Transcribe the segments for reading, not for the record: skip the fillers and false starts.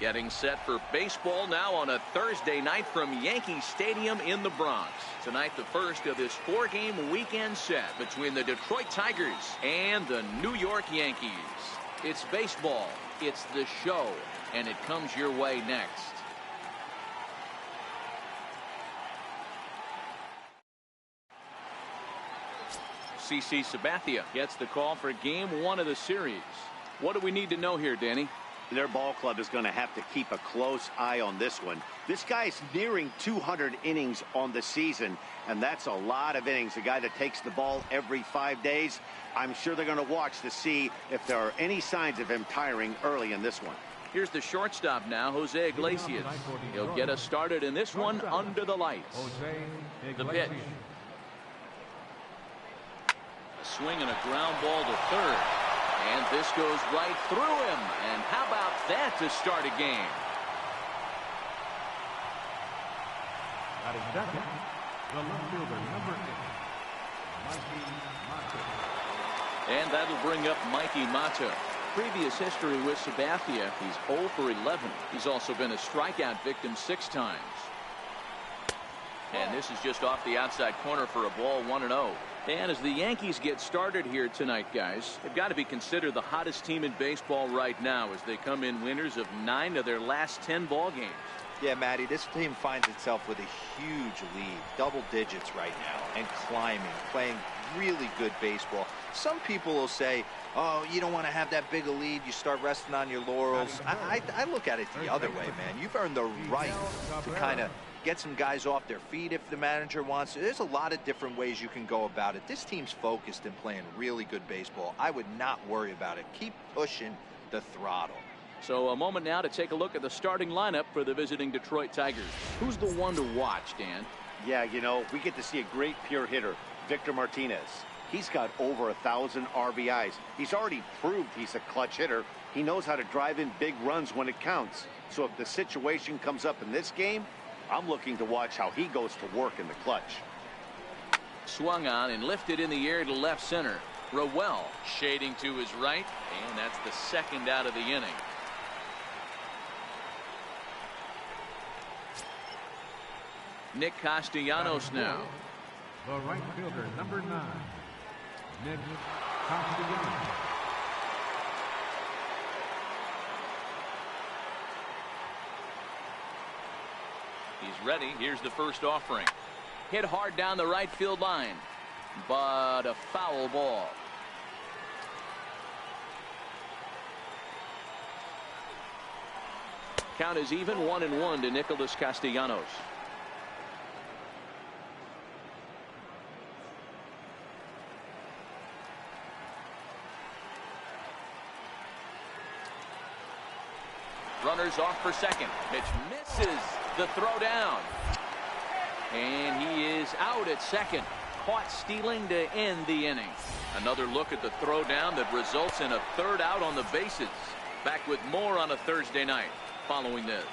Getting set for baseball now on a Thursday night from Yankee Stadium in the Bronx. Tonight, the first of this 4-game weekend set between the Detroit Tigers and the New York Yankees. It's baseball, it's the show, and it comes your way next. CC Sabathia gets the call for game 1 of the series. What do we need to know here, Danny? Their ball club is going to have to keep a close eye on this one. This guy's nearing 200 innings on the season, and that's a lot of innings. A guy that takes the ball every 5 days. I'm sure they're going to watch to see if there are any signs of him tiring early in this one. Here's the shortstop now, Jose Iglesias. He'll get us started in this one under the lights. The pitch. A swing and a ground ball to third. And this goes right through him. And how about that to start a game? And that'll bring up Mikey Mata. Previous history with Sabathia, he's 0 for 11. He's also been a strikeout victim 6 times. And this is just off the outside corner for a ball, 1-0. And as the Yankees get started here tonight, guys, they've got to be considered the hottest team in baseball right now as they come in winners of 9 of their last 10 ball games. Yeah, Matty, this team finds itself with a huge lead, double digits right now, and climbing, playing really good baseball. Some people will say, oh, you don't want to have that big a lead, you start resting on your laurels. I look at it the other way, man. You've earned the right to kind of get some guys off their feet if the manager wants to. There's a lot of different ways you can go about it. This team's focused and playing really good baseball. I would not worry about it. Keep pushing the throttle. So a moment now to take a look at the starting lineup for the visiting Detroit Tigers. Who's the one to watch, Dan? Yeah, you know, we get to see a great pure hitter, Victor Martinez. He's got over 1,000 RBIs. He's already proved he's a clutch hitter. He knows how to drive in big runs when it counts. So if the situation comes up in this game, I'm looking to watch how he goes to work in the clutch. Swung on and lifted in the air to left center. Rowell shading to his right, and that's the second out of the inning. Nick Castellanos now. The right fielder, number 9, Nick Castellanos. He's ready. Here's the first offering. Hit hard down the right field line, but a foul ball. Count is even, 1-1 to Nicolas Castellanos. Runners off for second. Pitch misses the throw down. And he is out at second. Caught stealing to end the inning. Another look at the throw down that results in a third out on the bases. Back with more on a Thursday night following this.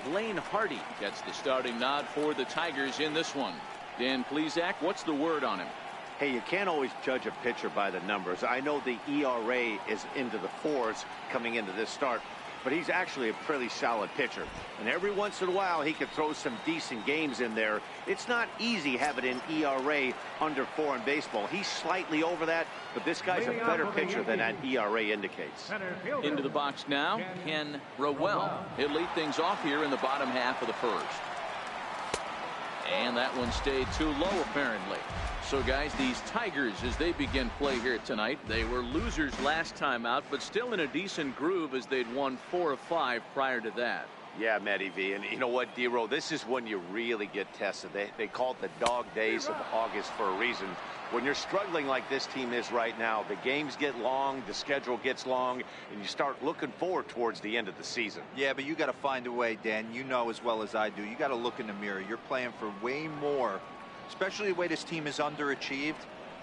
Blaine Hardy gets the starting nod for the Tigers in this one. Dan Plesac, what's the word on him? Hey, you can't always judge a pitcher by the numbers. I know the ERA is into the 4s coming into this start, but he's actually a pretty solid pitcher. And every once in a while, he can throw some decent games in there. It's not easy having an ERA under 4 in baseball. He's slightly over that, but this guy's a better pitcher than that ERA indicates. Into the box now, Ken Rowell. He'll lead things off here in the bottom half of the first. And that one stayed too low, apparently. So, guys, these Tigers, as they begin play here tonight, they were losers last time out, but still in a decent groove as they'd won 4 of 5 prior to that. Yeah, Matty V. And you know what, D-Row, this is when you really get tested. They call it the dog days of August for a reason. When you're struggling like this team is right now, the games get long, the schedule gets long, and you start looking forward towards the end of the season. Yeah, but you got to find a way, Dan. You know as well as I do. You got to look in the mirror. You're playing for way more, especially the way this team is underachieved.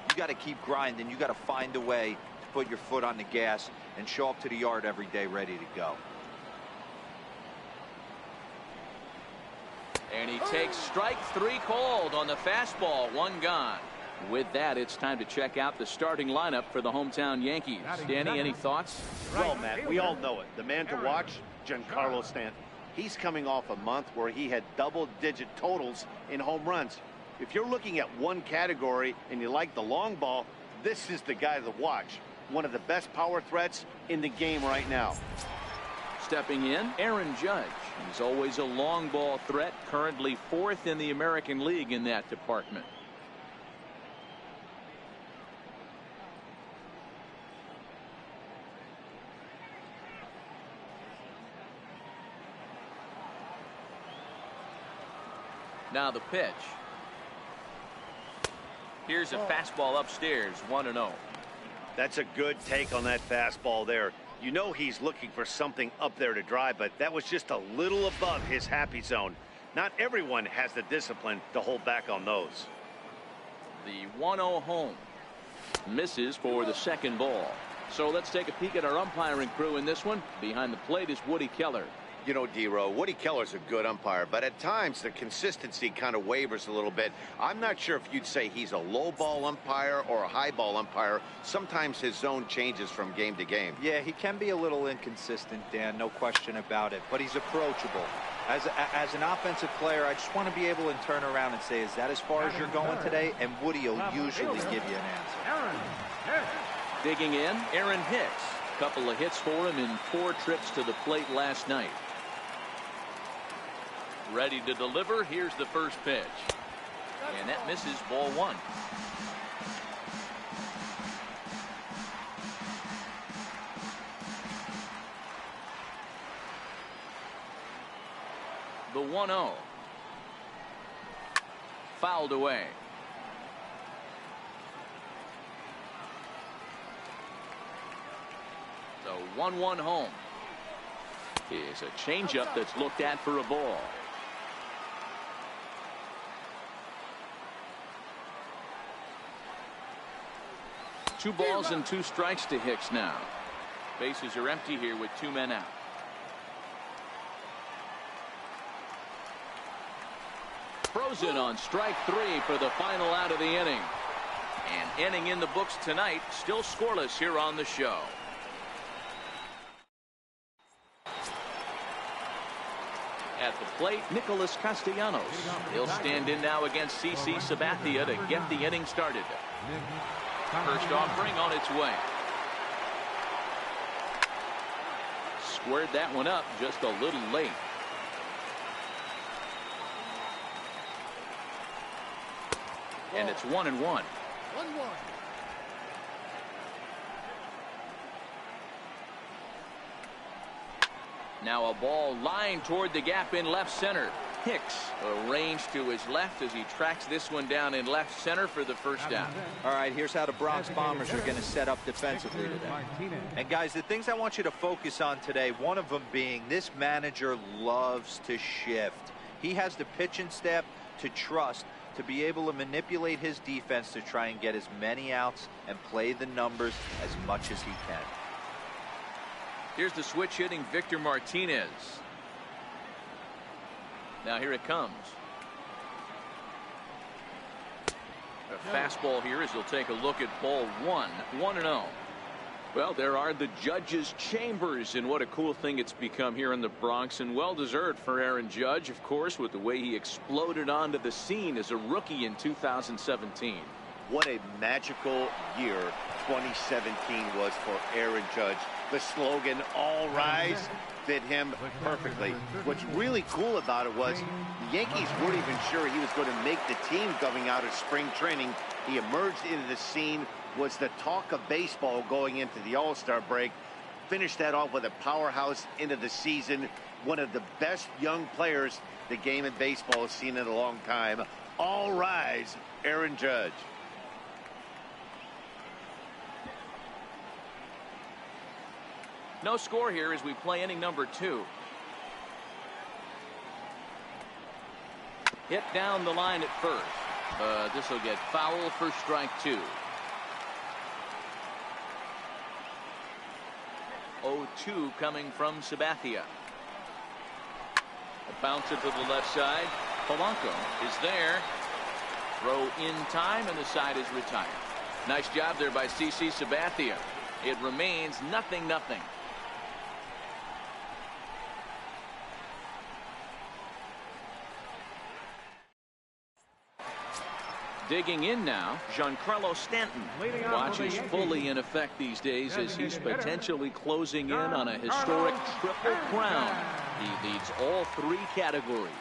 You got to keep grinding. You got to find a way to put your foot on the gas and show up to the yard every day ready to go. And he takes strike 3 called on the fastball, 1 gone. With that, it's time to check out the starting lineup for the hometown Yankees. Danny, any thoughts? Well, Matt, we all know it. The man to watch, Giancarlo Stanton. He's coming off a month where he had double-digit totals in home runs. If you're looking at one category and you like the long ball, this is the guy to watch. One of the best power threats in the game right now. Stepping in, Aaron Judge. He's always a long ball threat, currently 4th in the American League in that department. Now the pitch. Here's a fastball upstairs, 1-0. That's a good take on that fastball there. You know he's looking for something up there to drive, but that was just a little above his happy zone. Not everyone has the discipline to hold back on those. The 1-0 home. Misses for the second ball. So let's take a peek at our umpiring crew in this one. Behind the plate is Woody Keller. You know, D-Row, Woody Keller's a good umpire, but at times the consistency kind of wavers a little bit. I'm not sure if you'd say he's a low ball umpire or a high ball umpire. Sometimes his zone changes from game to game. Yeah, he can be a little inconsistent, Dan, no question about it, but he's approachable. As an offensive player, I just want to be able to turn around and say, is that as far as you're going today? And Woody will usually give you an answer. Digging in, Aaron Hicks. Couple of hits for him in 4 trips to the plate last night. Ready to deliver. Here's the first pitch. And that misses, ball 1. The 1-0. Fouled away. The 1-1 home. Is a changeup that's looked at for a ball. Two balls and 2 strikes to Hicks now. Bases are empty here with 2 men out. Frozen on strike 3 for the final out of the inning. And inning in the books tonight, still scoreless here on the show. At the plate, Nicolas Castellanos. He'll stand in now against CC Sabathia to get the inning started. First offering on its way. Squared that one up just a little late. And it's 1-1. 1-1. Now a ball lined toward the gap in left center. Hicks arranged to his left as he tracks this one down in left center for the first down. All right, here's how the Bronx Bombers are going to set up defensively today. And guys, the things I want you to focus on today, one of them being this manager loves to shift. He has the pitching staff to trust to be able to manipulate his defense to try and get as many outs and play the numbers as much as he can. Here's the switch hitting Victor Martinez. Now here it comes. A fastball here as he'll take a look at ball 1. 1-0. Well, there are the judges' chambers, and what a cool thing it's become here in the Bronx, and well-deserved for Aaron Judge, of course, with the way he exploded onto the scene as a rookie in 2017. What a magical year 2017 was for Aaron Judge. The slogan, "All Rise," fit him perfectly. What's really cool about it was the Yankees weren't even sure he was going to make the team coming out of spring training. He emerged into the scene, was the talk of baseball going into the All-Star break. Finished that off with a powerhouse into the season. One of the best young players the game of baseball has seen in a long time. All rise, Aaron Judge. No score here as we play inning number 2. Hit down the line at first. This will get foul for strike 2. 0-2 coming from Sabathia. A bouncer to the left side. Polanco is there. Throw in time, and the side is retired. Nice job there by CC Sabathia. It remains 0-0. Digging in now, Giancarlo Stanton. Watch is fully in effect these days as he's potentially closing in on a historic triple crown. He leads all 3 categories.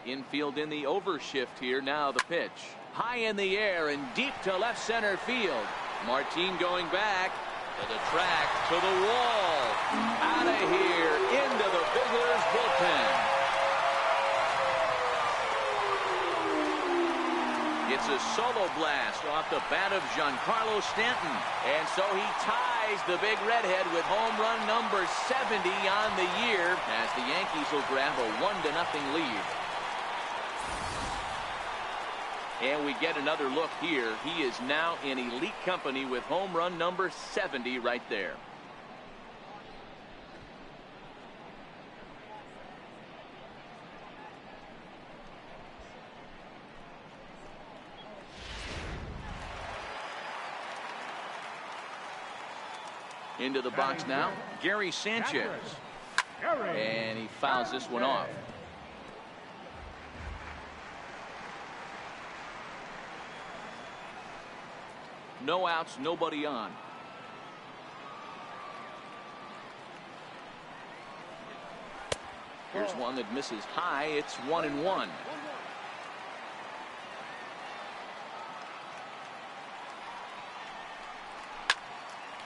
Infield in the overshift here. Now the pitch. High in the air and deep to left center field. Martin going back to the track, to the wall. Out of here, into the visitors' bullpen. It's a solo blast off the bat of Giancarlo Stanton. And so he ties the big redhead with home run number 70 on the year as the Yankees will grab a 1-0 lead. And we get another look here. He is now in elite company with home run number 70 right there. Into the box now, Gary Sanchez. And he fouls this one off. No outs, nobody on. Here's one that misses high. It's 1-1.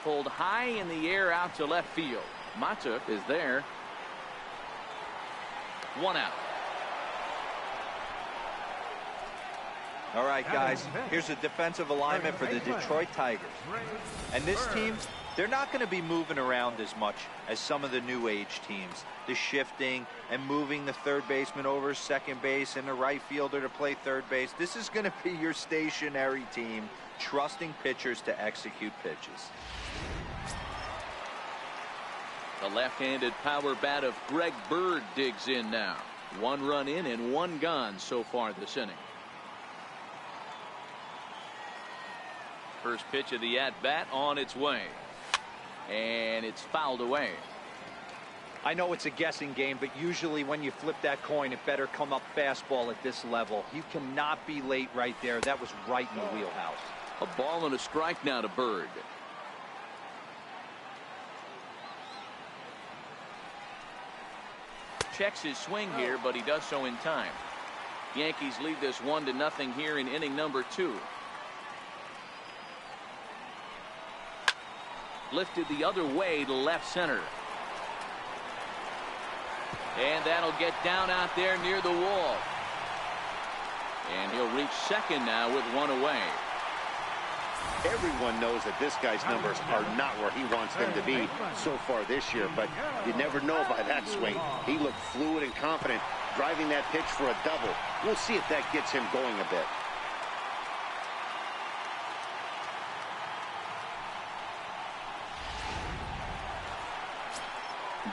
Pulled high in the air out to left field. Matuk is there. 1 out. All right, guys, here's a defensive alignment for the Detroit Tigers. And this team, they're not going to be moving around as much as some of the new age teams. The shifting and moving the third baseman over second base and the right fielder to play third base. This is going to be your stationary team, trusting pitchers to execute pitches. The left-handed power bat of Greg Bird digs in now. 1 run in and 1 gone so far this inning. First pitch of the at-bat on its way. And it's fouled away. I know it's a guessing game, but usually when you flip that coin, it better come up fastball at this level. You cannot be late right there. That was right in the wheelhouse. A ball and a strike now to Bird. Checks his swing here, but he does so in time. Yankees lead this 1-0 here in inning number 2. Lifted the other way to left center. And that'll get down out there near the wall. And he'll reach second now with 1 away. Everyone knows that this guy's numbers are not where he wants them to be so far this year, but you never know by that swing. He looked fluid and confident, driving that pitch for a double. We'll see if that gets him going a bit.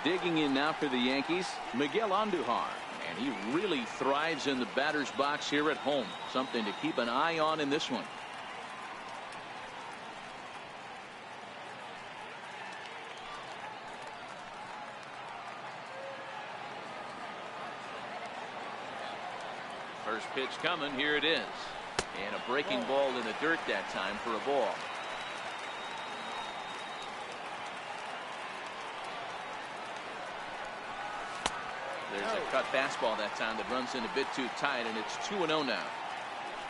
Digging in now for the Yankees, Miguel Andujar. And he really thrives in the batter's box here at home. Something to keep an eye on in this one. First pitch coming. Here it is. And a breaking ball in the dirt that time for a ball. There's a cut fastball that time that runs in a bit too tight, and it's 2-0 now.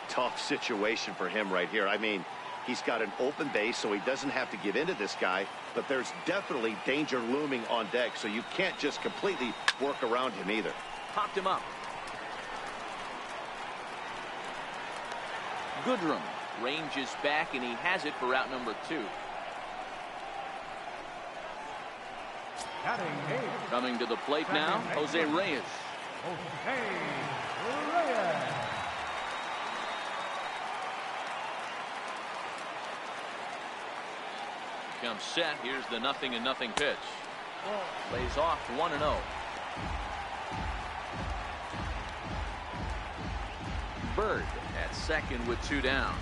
Tough situation for him right here. I mean, he's got an open base, so he doesn't have to give in to this guy, but there's definitely danger looming on deck, so you can't just completely work around him either. Popped him up. Goodrum ranges back, and he has it for out number 2. Coming to the plate now, Jose Reyes. comes set. Here's the 0-0 pitch. Lays off 1-0. Bird at second with 2 down.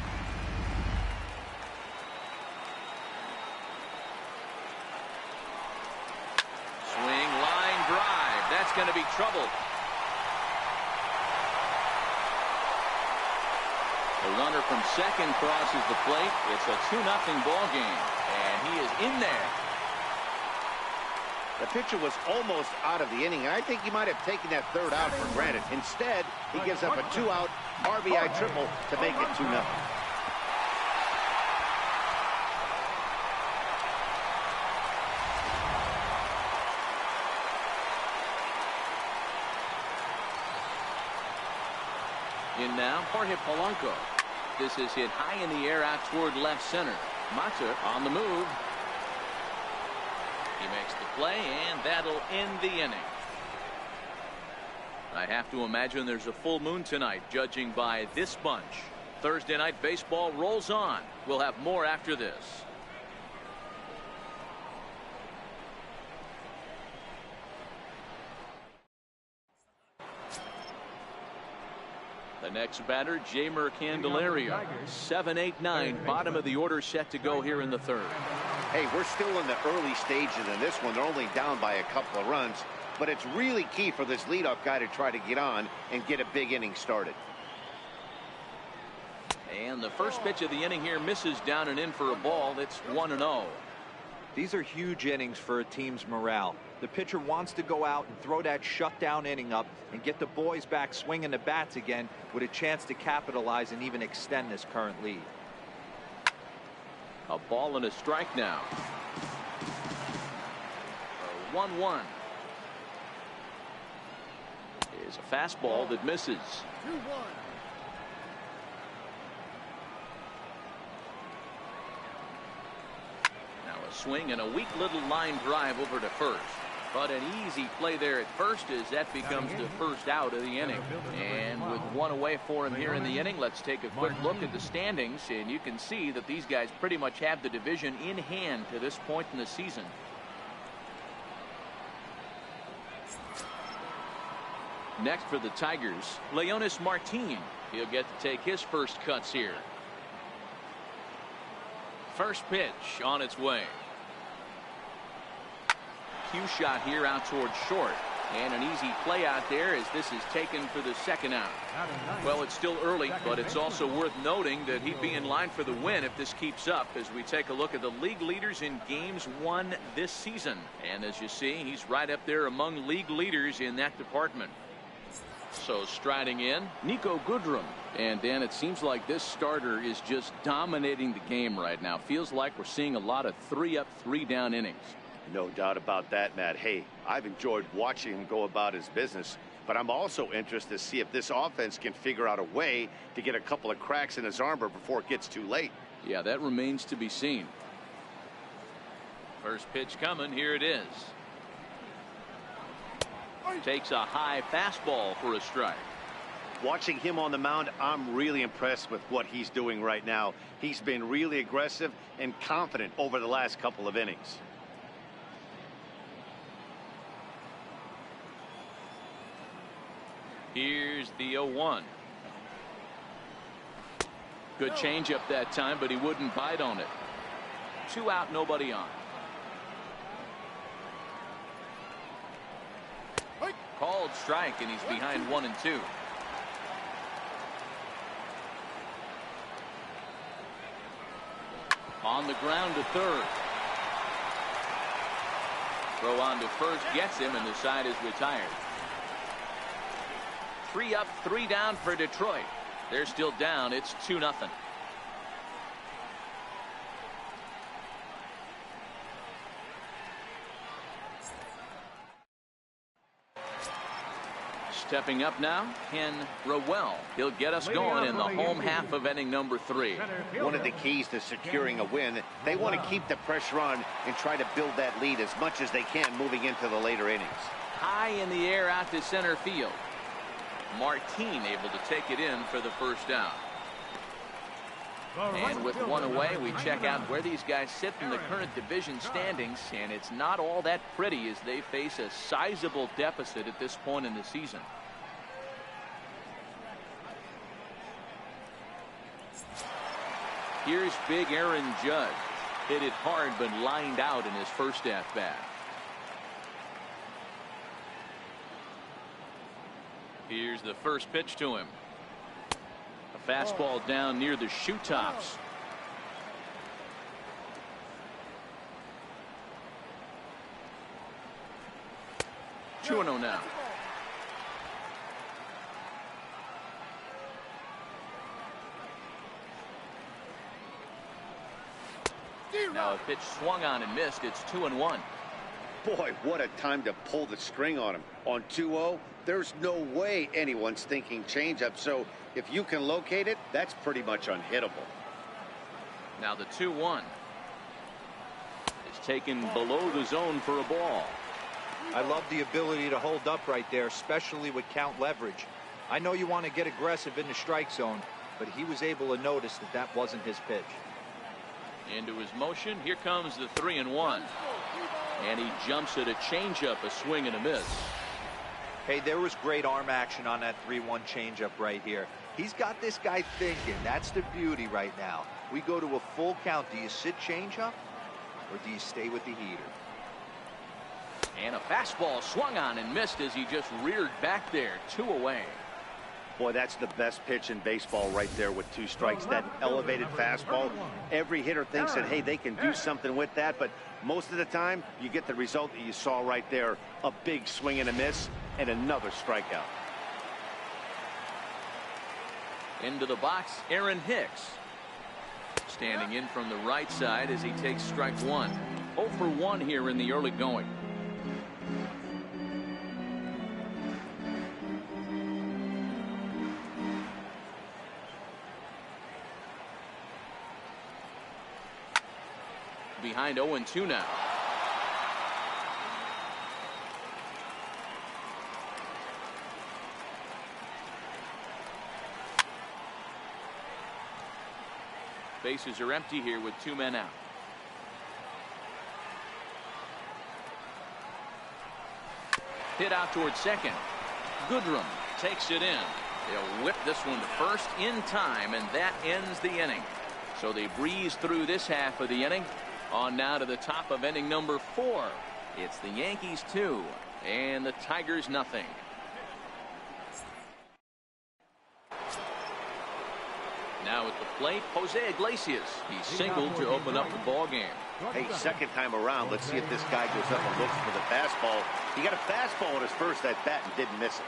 Swing, line drive. That's going to be trouble. The runner from second crosses the plate. It's a 2-0 ball game, and he is in there. The pitcher was almost out of the inning, and I think he might have taken that third out for granted. Instead, he gives up a 2-out RBI triple to make it 2-0. In now, Jorge Polanco. This is hit high in the air out toward left center. Mata on the move. He makes the play, and that'll end the inning. I have to imagine there's a full moon tonight, judging by this bunch. Thursday night baseball rolls on. We'll have more after this. The next batter, Jaemor Candelaria. 7-8-9, bottom of the order set to go here in the third. Hey, we're still in the early stages in this one. They're only down by a couple of runs, but it's really key for this leadoff guy to try to get on and get a big inning started. And the first pitch of the inning here misses down and in for a ball. It's 1-0. These are huge innings for a team's morale. The pitcher wants to go out and throw that shutdown inning up and get the boys back swinging the bats again with a chance to capitalize and even extend this current lead. A ball and a strike now. 1-1. Is a fastball that misses. 2-1. Now a swing and a weak little line drive over to first. But an easy play there at first as that becomes the first out of the inning. And with one away for him here in the inning, let's take a quick look at the standings. And you can see that these guys pretty much have the division in hand to this point in the season. Next for the Tigers, Leonis Martin. He'll get to take his first cuts here. First pitch on its way. Cue shot here out towards short, and an easy play out there as this is taken for the second out. Well, it's still early, but it's also worth noting that he'd be in line for the win if this keeps up as we take a look at the league leaders in games won this season. And as you see, he's right up there among league leaders in that department. So striding in, Nico Goodrum. And Dan, it seems like this starter is just dominating the game right now. Feels like we're seeing a lot of 3-up, 3-down innings. No doubt about that, Matt. Hey, I've enjoyed watching him go about his business, but I'm also interested to see if this offense can figure out a way to get a couple of cracks in his armor before it gets too late. Yeah, that remains to be seen. First pitch coming. Here it is. Takes a high fastball for a strike. Watching him on the mound, I'm really impressed with what he's doing right now. He's been really aggressive and confident over the last couple of innings. Here's the 0-1. Good changeup that time, but he wouldn't bite on it. 2 out, nobody on. Called strike, and he's behind 1-2. On the ground to third. Throw on to first gets him, and the side is retired. 3 up, 3 down for Detroit. They're still down. It's 2-0. Stepping up now, Ken Rowell. He'll get us going in the home half of inning number 3. One of the keys to securing a win, they want to keep the pressure on and try to build that lead as much as they can moving into the later innings. High in the air out to center field. Martin able to take it in for the first down. And with one away, we check out where these guys sit in the current division standings, and it's not all that pretty as they face a sizable deficit at this point in the season. Here's big Aaron Judge. Hit it hard but lined out in his first at-bat. Here's the first pitch to him. A fastball down near the shoe tops. 2-0 now. Now a pitch swung on and missed. It's 2-1. Boy, what a time to pull the string on him. On 2-0, there's no way anyone's thinking changeup. So if you can locate it, that's pretty much unhittable. Now the 2-1 is taken below the zone for a ball. I love the ability to hold up right there, especially with count leverage. I know you want to get aggressive in the strike zone, but he was able to notice that that wasn't his pitch. Into his motion. Here comes the 3-1. And he jumps at a changeup, a swing and a miss. Hey, there was great arm action on that 3-1 changeup right here. He's got this guy thinking. That's the beauty right now. We go to a full count. Do you sit changeup or do you stay with the heater? And a fastball swung on and missed as he just reared back there. 2 away. Boy, that's the best pitch in baseball right there with 2 strikes. That elevated fastball. Every hitter thinks that, hey, they can do something with that, but most of the time you get the result that you saw right there. A big swing and a miss and another strikeout. Into the box, Aaron Hicks. Standing in from the right side as he takes strike 1. 0 for 1 here in the early going. Behind 0-2 now. Bases are empty here with 2 men out. Hit out towards second. Goodrum takes it in. They'll whip this one to first in time, and that ends the inning. So they breeze through this half of the inning. On now to the top of inning number 4. It's the Yankees 2 and the Tigers nothing. Now at the plate, Jose Iglesias. He singled to open up the ball game. Hey, second time around, let's see if this guy goes up and looks for the fastball. He got a fastball in his first at bat and didn't miss it.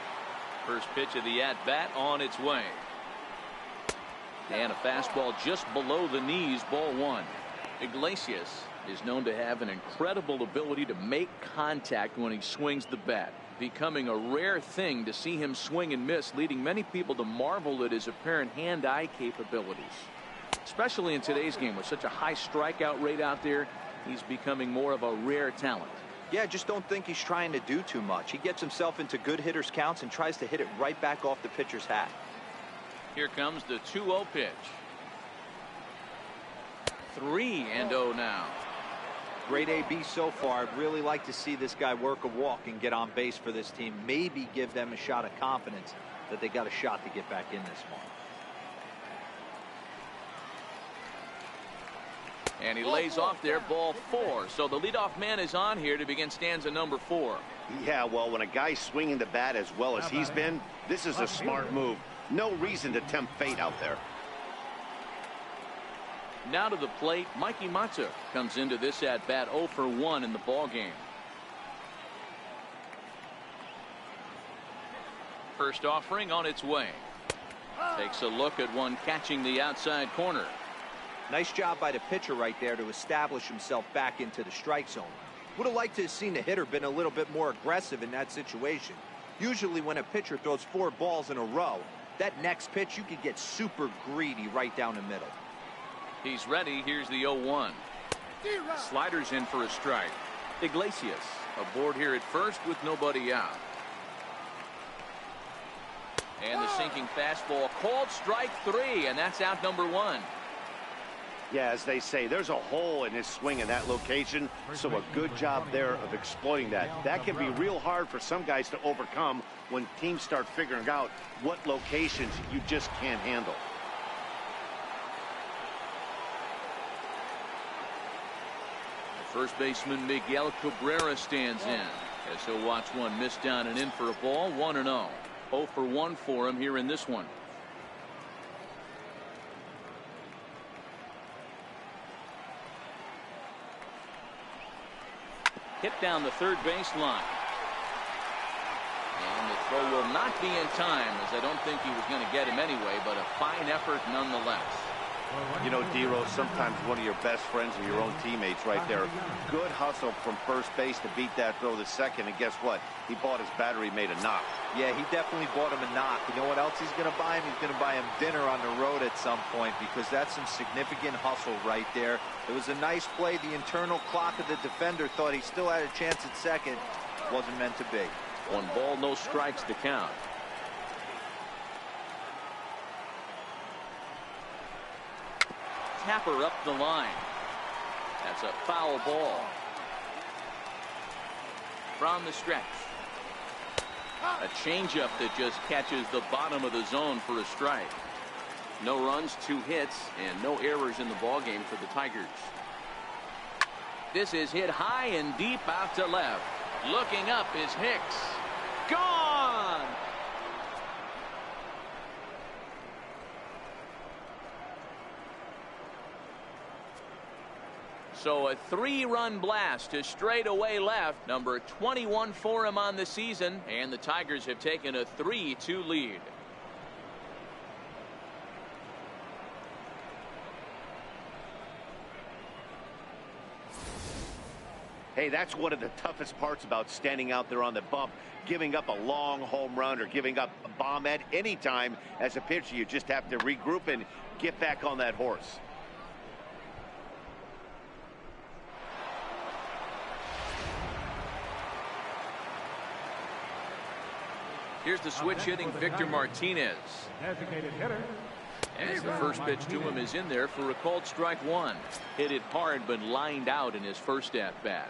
First pitch of the at bat on its way. And a fastball just below the knees, ball 1. Iglesias is known to have an incredible ability to make contact when he swings the bat, becoming a rare thing to see him swing and miss, leading many people to marvel at his apparent hand-eye capabilities. Especially in today's game with such a high strikeout rate out there, he's becoming more of a rare talent. Yeah, just don't think he's trying to do too much. He gets himself into good hitters' counts and tries to hit it right back off the pitcher's hat. Here comes the 2-0 pitch. 3-0 now. Great AB so far. I'd really like to see this guy work a walk and get on base for this team. Maybe give them a shot of confidence that they got a shot to get back in this one. And he lays off there, ball 4. So the leadoff man is on here to begin stanza number 4. Yeah, well, when a guy's swinging the bat as well as he's been, this is a smart move. No reason to tempt fate out there. Now to the plate, Mikey Mata comes into this at bat 0 for 1 in the ball game. First offering on its way. Takes a look at one catching the outside corner. Nice job by the pitcher right there to establish himself back into the strike zone. Would have liked to have seen the hitter been a little bit more aggressive in that situation. Usually when a pitcher throws 4 balls in a row, that next pitch you could get super greedy right down the middle. He's ready. Here's the 0-1. Sliders in for a strike. Iglesias aboard here at first with nobody out. And the sinking fastball called strike 3, and that's out number 1. Yeah, as they say, there's a hole in his swing in that location, so a good job there of exploiting that. That can be real hard for some guys to overcome when teams start figuring out what locations you just can't handle. The first baseman Miguel Cabrera stands in as he'll watch one miss down and in for a ball. 1-0. 0 for 1 for him here in this one. Hit down the third baseline. And the throw will not be in time, as I don't think he was going to get him anyway, but a fine effort nonetheless. You know, D-Rose, sometimes one of your best friends are your own teammates right there. Good hustle from first base to beat that throw to second, and guess what? He bought his battery made a knock. Yeah, he definitely bought him a knock. You know what else he's going to buy him? He's going to buy him dinner on the road at some point, because that's some significant hustle right there. It was a nice play. The internal clock of the defender thought he still had a chance at second. Wasn't meant to be. 1 ball, no strikes to count. Tapper up the line. That's a foul ball. From the stretch. A changeup that just catches the bottom of the zone for a strike. No runs, 2 hits, and no errors in the ballgame for the Tigers. This is hit high and deep out to left. Looking up is Hicks. Gone! So a 3-run blast to straightaway left. Number 21 for him on the season, and the Tigers have taken a 3-2 lead. Hey, that's one of the toughest parts about standing out there on the bump. Giving up a long home run or giving up a bomb at any time as a pitcher, you just have to regroup and get back on that horse. Here's the switch hitting Victor Martinez. Designated hitter. As the first pitch to him is in there for a called strike 1. Hit it hard but lined out in his first at bat.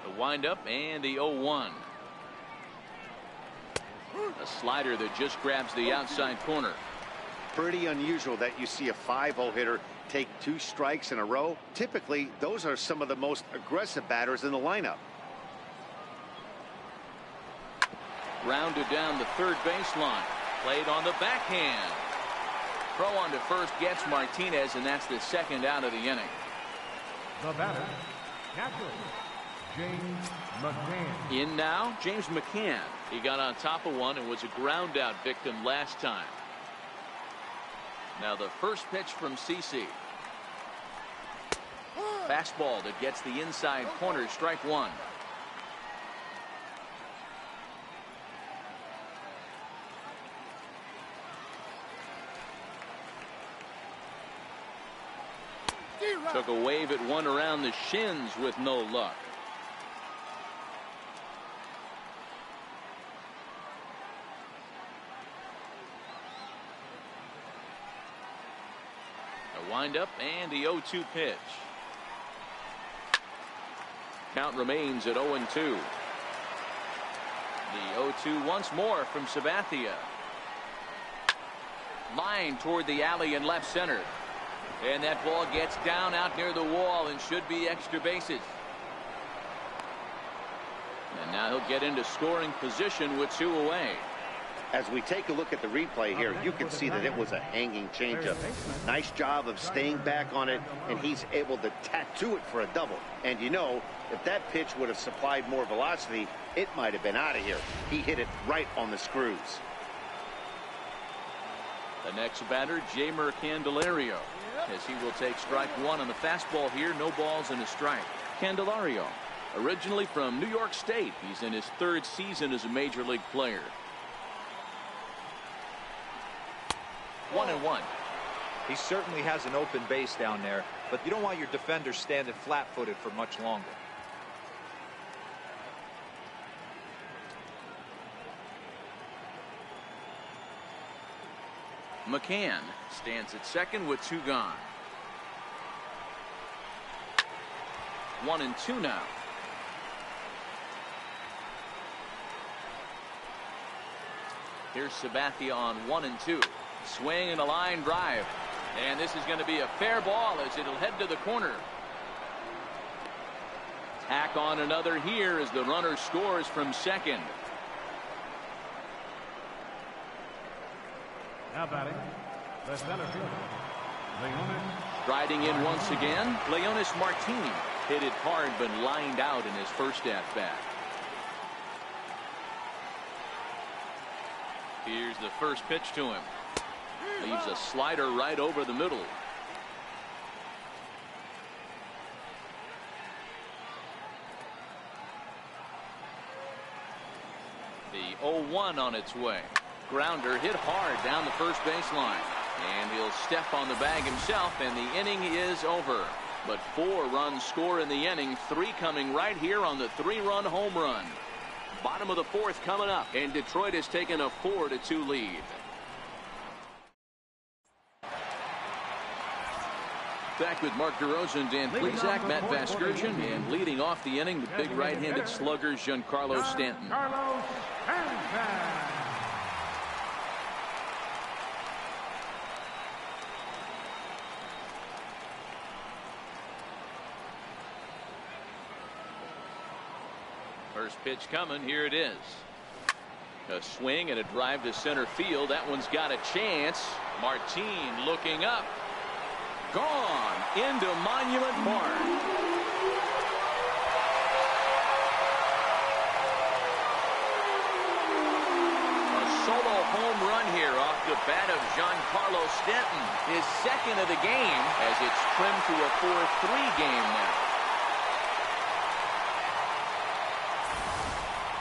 The windup and the 0-1. A slider that just grabs the outside corner. Pretty unusual that you see a 5-0 hitter take 2 strikes in a row. Typically, those are some of the most aggressive batters in the lineup. Rounded down the third baseline. Played on the backhand. Throw on to first gets Martinez, and that's the second out of the inning. The batter, catcher, James McCann. In now, James McCann. He got on top of one and was a ground out victim last time. Now the first pitch from CC. Fastball that gets the inside corner, strike 1. Took a wave at one around the shins with no luck. A windup and the 0-2 pitch. Count remains at 0-2. The 0-2 once more from Sabathia. Line toward the alley in left center. And that ball gets down out near the wall and should be extra bases. And now he'll get into scoring position with 2 away. As we take a look at the replay here, you can see that it was a hanging changeup. Nice job of staying back on it, and he's able to tattoo it for a double. And you know, if that pitch would have supplied more velocity, it might have been out of here. He hit it right on the screws. The next batter, Jaemor Candelaria, as he will take strike 1 on the fastball here. No balls and a strike. Candelaria, originally from New York State. He's in his 3rd season as a major league player. 1-1. He certainly has an open base down there, but you don't want your defender standing flat-footed for much longer. McCann stands at second with 2 gone. 1-2 now. Here's Sabathia on 1-2. Swing and a line drive. And this is going to be a fair ball as it'll head to the corner. Tack on another here as the runner scores from second. Now batting, the center fielder, Leonis. Striding in once again, Leonis Martinez. Hit it hard but lined out in his first at-bat. Here's the first pitch to him. Leaves a slider right over the middle. The 0-1 on its way. Grounder hit hard down the first baseline. And he'll step on the bag himself, and the inning is over. But 4 runs score in the inning, 3 coming right here on the 3-run home run. Bottom of the 4th coming up, and Detroit has taken a 4-2 lead. Back with Mark DeRosa, Dan Plesac, Matt Vasgersian, and leading off the inning, the big right-handed slugger, Giancarlo Stanton. Giancarlo Stanton. First pitch coming. Here it is. A swing and a drive to center field. That one's got a chance. Martin looking up. Gone into Monument Park. A solo home run here off the bat of Giancarlo Stanton. His second of the game as it's trimmed to a 4-3 game now.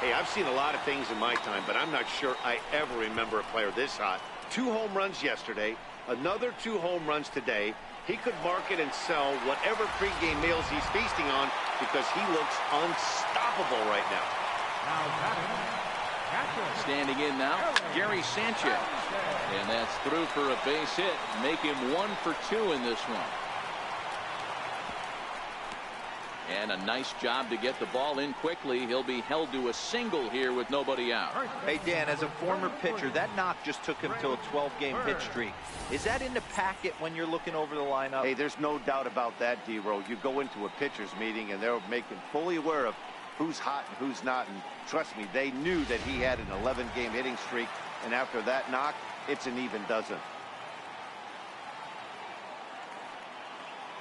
Hey, I've seen a lot of things in my time, but I'm not sure I ever remember a player this hot. 2 home runs yesterday, another 2 home runs today. He could market and sell whatever pregame meals he's feasting on because he looks unstoppable right now. Now batting, catcher. Standing in now, Gary Sanchez. And that's through for a base hit. Make him 1 for 2 in this one. And a nice job to get the ball in quickly. He'll be held to a single here with nobody out. Hey, Dan, as a former pitcher, that knock just took him to a 12-game hit streak. Is that in the packet when you're looking over the lineup? Hey, there's no doubt about that, D-Row. You go into a pitcher's meeting, and they're making fully aware of who's hot and who's not. And trust me, they knew that he had an 11-game hitting streak. And after that knock, it's an even dozen.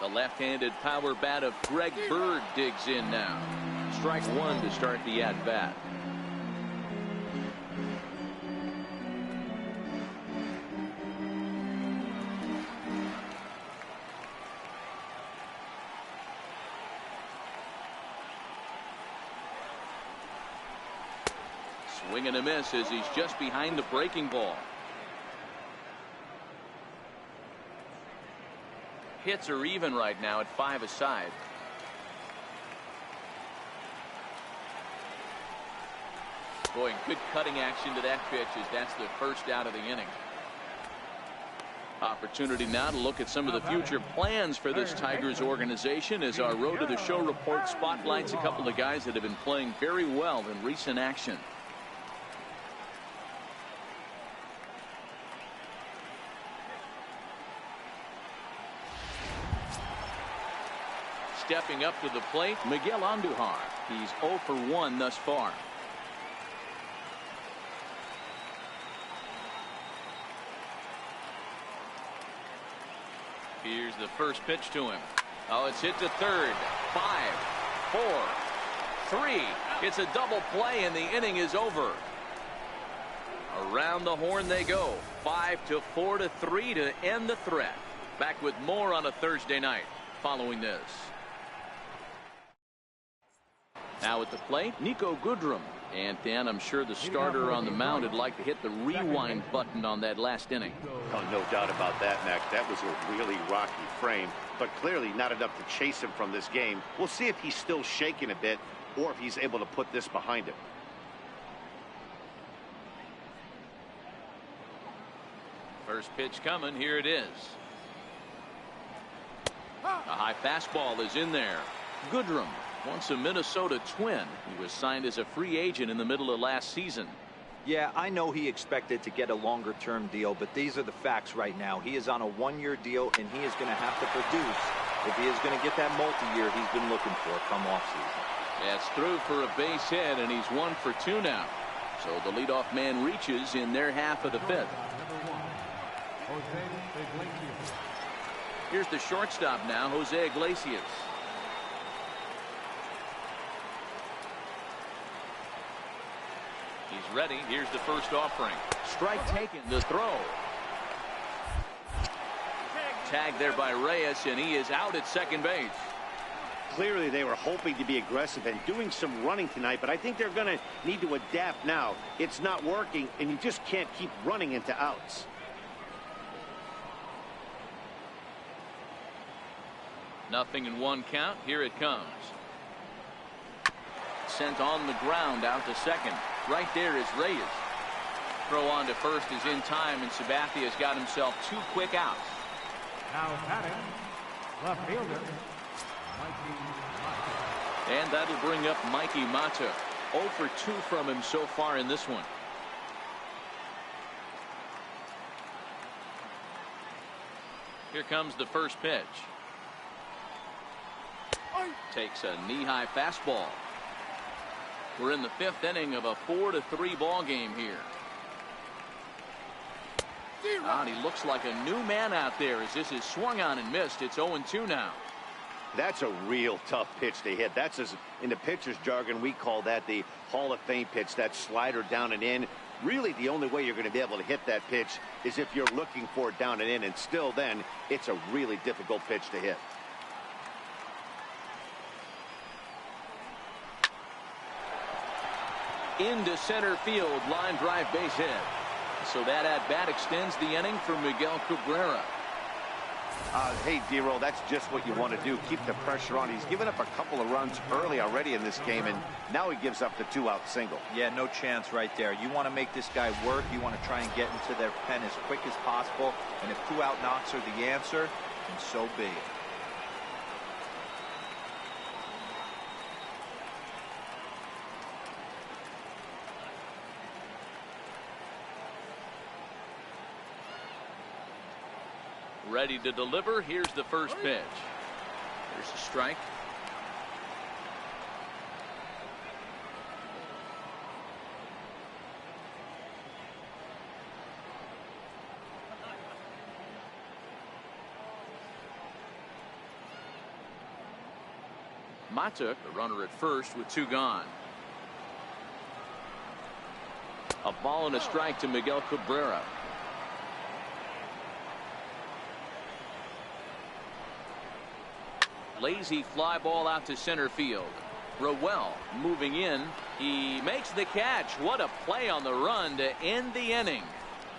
The left-handed power bat of Greg Bird digs in now. Strike 1 to start the at-bat. Swing and a miss as he's just behind the breaking ball. Hits are even right now at 5 aside. Boy, good cutting action to that pitch as that's the first out of the inning. Opportunity now to look at some of the future plans for this Tigers organization as our Road to the Show report spotlights a couple of guys that have been playing very well in recent action. Stepping up to the plate, Miguel Andujar. He's 0 for 1 thus far. Here's the first pitch to him. Oh, it's hit to third. 5, 4, 3. It's a double play and the inning is over. Around the horn they go. 5-4 to 3 to end the threat. Back with more on a Thursday night following this. Now at the plate, Nico Goodrum. And Dan, I'm sure the starter on the mound would like to hit the rewind button on that last inning. Oh, no doubt about that, Mac. That was a really rocky frame, but clearly not enough to chase him from this game. We'll see if he's still shaking a bit or if he's able to put this behind him. First pitch coming. Here it is. A high fastball is in there. Goodrum, once a Minnesota Twin. He was signed as a free agent in the middle of last season. Yeah, I know he expected to get a longer-term deal, but these are the facts right now. He is on a one-year deal, and he is going to have to produce if he is going to get that multi-year he's been looking for come offseason. That's through for a base hit, and he's 1 for 2 now. So the leadoff man reaches in their half of the fifth. Here's the shortstop now, Jose Iglesias. He's ready. Here's the first offering. Strike taken. The throw. Tagged there by Reyes, and he is out at second base. Clearly, they were hoping to be aggressive and doing some running tonight, but I think they're going to need to adapt now. It's not working, and you just can't keep running into outs. Nothing in 1 count. Here it comes. Sent on the ground out to second. Right there is Reyes. Throw on to first is in time, and Sabathia's got himself 2 quick outs. Now batting, left fielder, Mikey Mata. And that'll bring up Mikey Mata. 0 for 2 from him so far in this one. Here comes the first pitch. Takes a knee-high fastball. We're in the 5th inning of a 4-3 ball game here. And he looks like a new man out there as this is swung on and missed. It's 0-2 now. That's a real tough pitch to hit. That's, as in the pitcher's jargon, we call that the Hall of Fame pitch, that slider down and in. Really, the only way you're going to be able to hit that pitch is if you're looking for it down and in, and still then, it's a really difficult pitch to hit. Into center field, line drive base hit. So that at-bat extends the inning for Miguel Cabrera. Hey, D-Roll, that's just what you want to do. Keep the pressure on. He's given up a couple of runs early already in this game, and now he gives up the 2-out single. Yeah, no chance right there. You want to make this guy work. You want to try and get into their pen as quick as possible. And if 2-out knocks are the answer, then so be it. Ready to deliver. Here's the first pitch. There's a strike. Mata, the runner at first with 2 gone. A ball and a strike to Miguel Cabrera. Lazy fly ball out to center field. Rowell moving in. He makes the catch. What a play on the run to end the inning.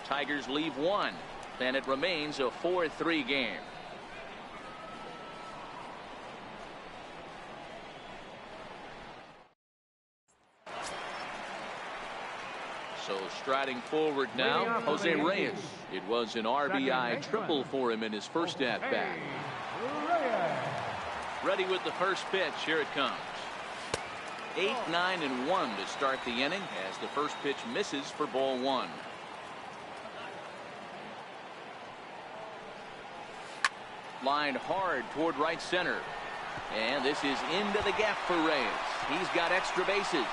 Tigers leave 1, and it remains a 4-3 game. So striding forward now, Jose Reyes. It was an RBI triple for him in his first at-bat. Ready with the first pitch. Here it comes. 8, 9, and 1 to start the inning as the first pitch misses for ball 1. Lined hard toward right center. And this is into the gap for Reyes. He's got extra bases.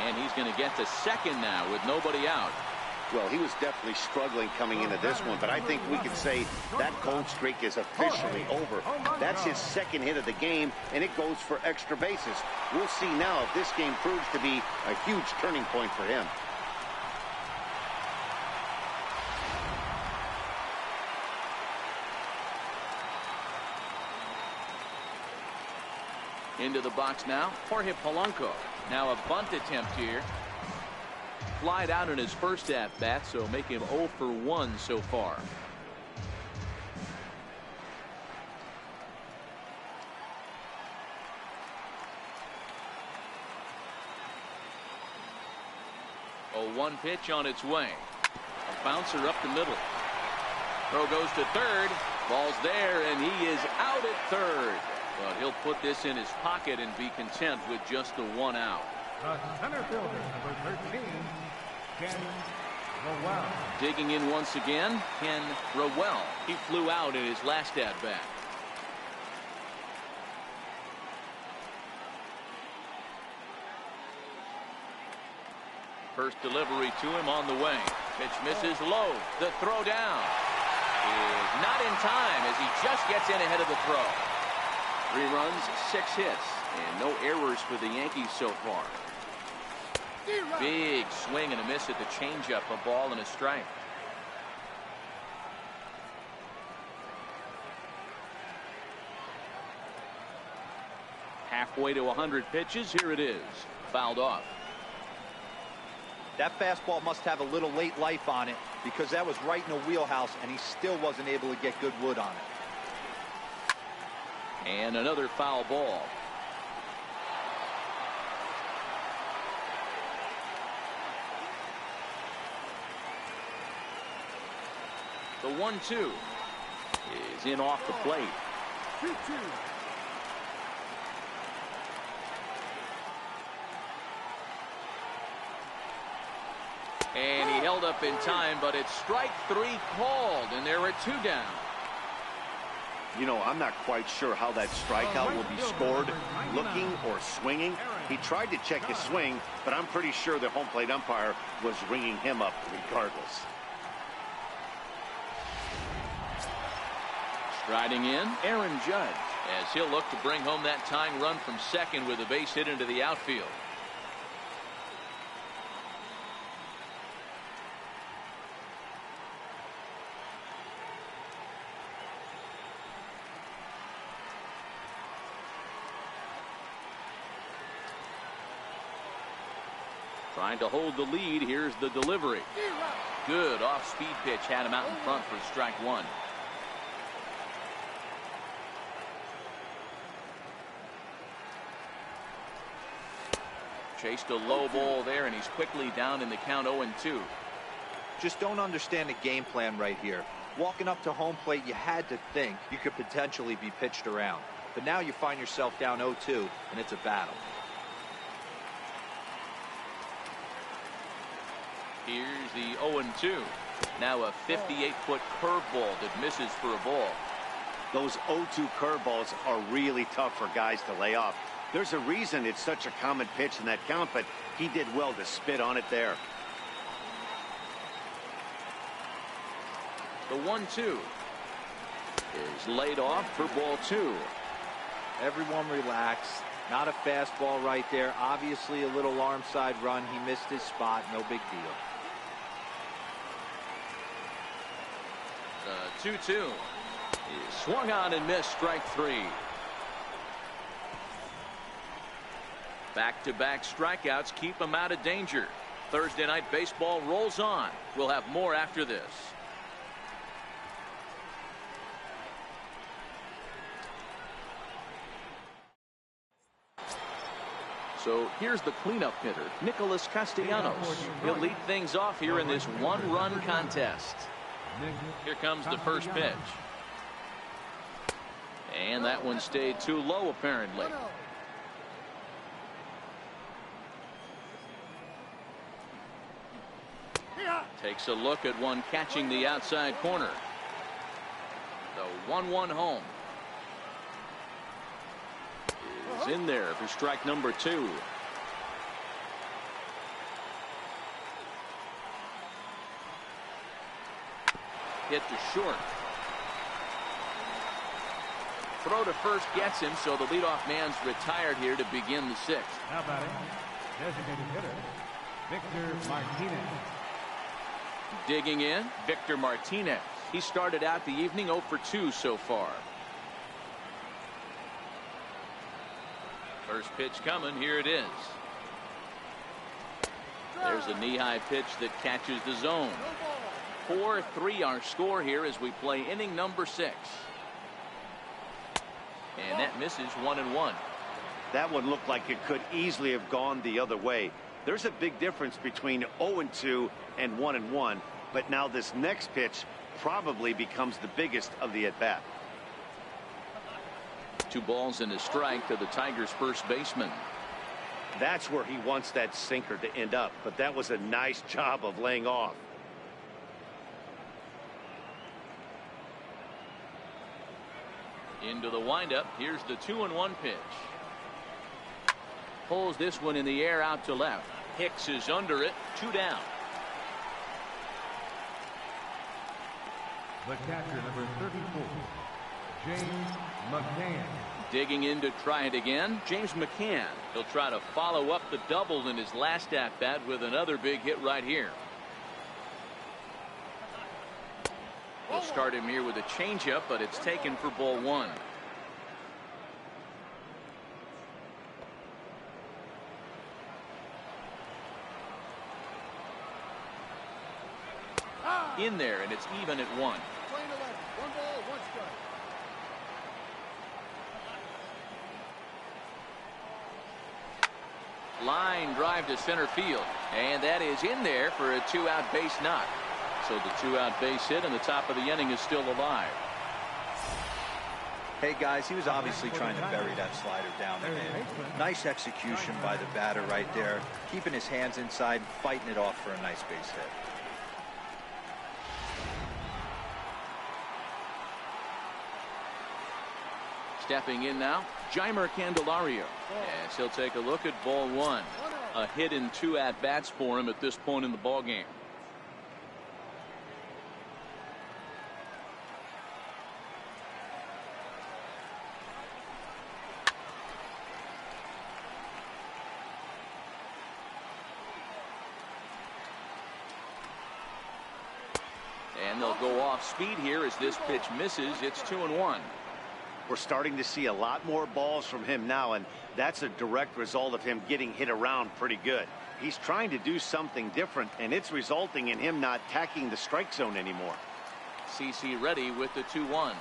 And he's going to get to second now with nobody out. Well, he was definitely struggling coming into this one, but I think we can say that cold streak is officially over. That's his second hit of the game, and it goes for extra bases. We'll see now if this game proves to be a huge turning point for him. Into the box now, Jorge Polanco. Now a bunt attempt here. Flied out in his first at-bat, so make him 0 for 1 so far. A 1 pitch on its way. A bouncer up the middle. Throw goes to third. Ball's there, and he is out at third. But he'll put this in his pocket and be content with just the one out. The center fielder, number 13, Ken Rowell. Digging in once again, Ken Rowell. He flew out in his last at-bat. First delivery to him on the way. Pitch misses low. The throw down is not in time as he just gets in ahead of the throw. 3 runs, 6 hits, and no errors for the Yankees so far. Big swing and a miss at the changeup, a ball and a strike. Halfway to 100 pitches. Here it is. Fouled off. That fastball must have a little late life on it because that was right in the wheelhouse and he still wasn't able to get good wood on it. And another foul ball. The 1-2 is in off the plate. 2-2. And he held up in time, but it's strike 3 called, and there are 2 down. You know, I'm not quite sure how that strikeout will be scored. Looking or swinging. He tried to check his swing, but I'm pretty sure the home plate umpire was ringing him up regardless. Striding in, Aaron Judge, as he'll look to bring home that tying run from second with a base hit into the outfield. Trying to hold the lead. Here's the delivery. Good off-speed pitch. Had him out in front for strike 1. Chased a low ball there, and he's quickly down in the count 0-2. Just don't understand the game plan right here. Walking up to home plate, you had to think you could potentially be pitched around. But now you find yourself down 0-2, and it's a battle. Here's the 0-2. Now a 58-foot curveball that misses for a ball. Those 0-2 curveballs are really tough for guys to lay off. There's a reason it's such a common pitch in that count, but he did well to spit on it there. The 1-2 is laid off for ball 2. Everyone relax. Not a fastball right there. Obviously a little arm side run. He missed his spot. No big deal. The 2-2 is swung on and missed. Strike 3. Back-to-back strikeouts keep him out of danger. Thursday night baseball rolls on. We'll have more after this. So here's the cleanup hitter, Nicolas Castellanos. He'll lead things off here in this one-run contest. Here comes the first pitch. And that one stayed too low, apparently. Takes a look at one catching the outside corner. The 1-1 home is in there for strike number 2. Hit to short. Throw to first gets him, so the leadoff man's retired here to begin the 6th. Now batting, designated hitter, Victor Martinez. Digging in, Victor Martinez. He started out the evening 0 for 2 so far. First pitch coming. Here it is. There's a knee-high pitch that catches the zone. 4-3 our score here as we play inning number 6. And that misses 1-1. That one looked like it could easily have gone the other way. There's a big difference between 0-2 and 1-1. but now this next pitch probably becomes the biggest of the at-bat. 2 balls and a strike to the Tigers' first baseman. That's where he wants that sinker to end up, but that was a nice job of laying off. Into the windup. Here's the 2-1 pitch. Pulls this one in the air out to left. Hicks is under it. 2 down. The catcher, number 34, James McCann. Digging in to try it again, James McCann. He'll try to follow up the double in his last at-bat with another big hit right here. We'll start him here with a changeup, but it's taken for ball 1. In there, and it's even at 1. Playing 11. 1 ball, 1 strike. Line drive to center field, and that is in there for a 2-out base knock. So the 2-out base hit and the top of the inning is still alive. Hey guys, he was obviously trying to bury that slider down and in. Nice execution by the batter right there, keeping his hands inside, fighting it off for a nice base hit. Stepping in now, Jaemor Candelaria, as he'll take a look at ball 1. A hit in 2 at-bats for him at this point in the ball game. And they'll go off speed here as this pitch misses. It's 2-1. We're starting to see a lot more balls from him now, and that's a direct result of him getting hit around pretty good. He's trying to do something different, and it's resulting in him not attacking the strike zone anymore. CC ready with the 2-1.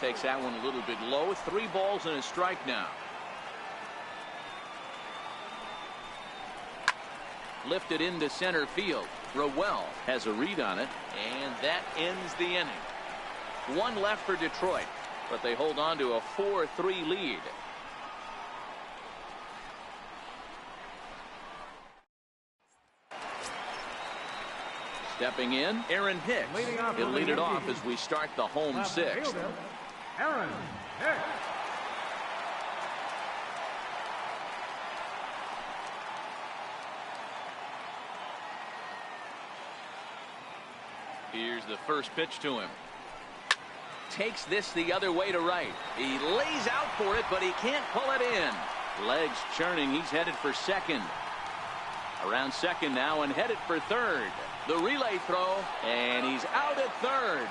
Takes that one a little bit low. 3 balls and a strike now. Lifted into center field. Rowell has a read on it, and that ends the inning. 1 left for Detroit, but they hold on to a 4-3 lead. Stepping in, Aaron Hicks. He'll lead it off as we start the home 6th. Aaron Hicks. Here's the first pitch to him. Takes this the other way to right. He lays out for it, but he can't pull it in. Legs churning. He's headed for second. Around second now and headed for third. The relay throw, and he's out at third.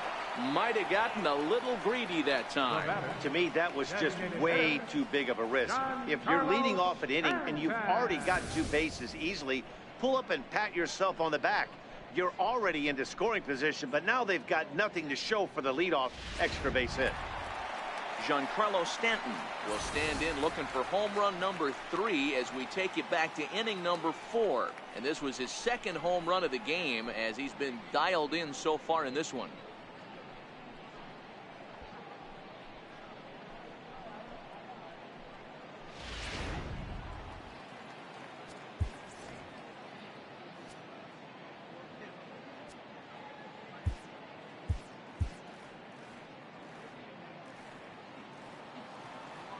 Might have gotten a little greedy that time. To me, that was just way too big of a risk. If you're leading off an inning and you've already got 2 bases easily, pull up and pat yourself on the back. You're already into scoring position, but now they've got nothing to show for the leadoff extra base hit. Giancarlo Stanton will stand in looking for home run number 3 as we take you back to inning number 4. And this was his 2nd home run of the game as he's been dialed in so far in this one.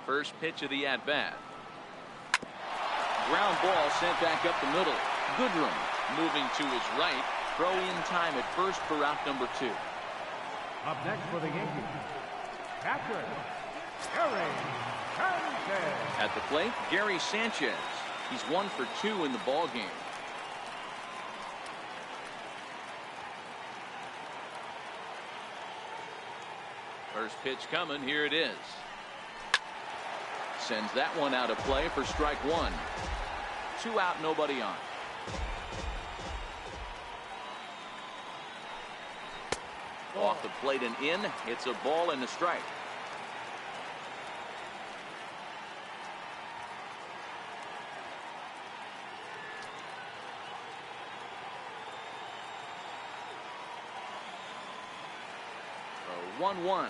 First pitch of the at-bat. Ground ball sent back up the middle. Goodrum moving to his right. Throw in time at first for out number 2. Up next for the Yankees, catcher, Gary Sanchez. At the plate, Gary Sanchez. He's 1 for 2 in the ball game. First pitch coming. Here it is. Sends that one out of play for strike 1. 2 out, nobody on. Off the plate and in. It's a ball and a strike. 1-1.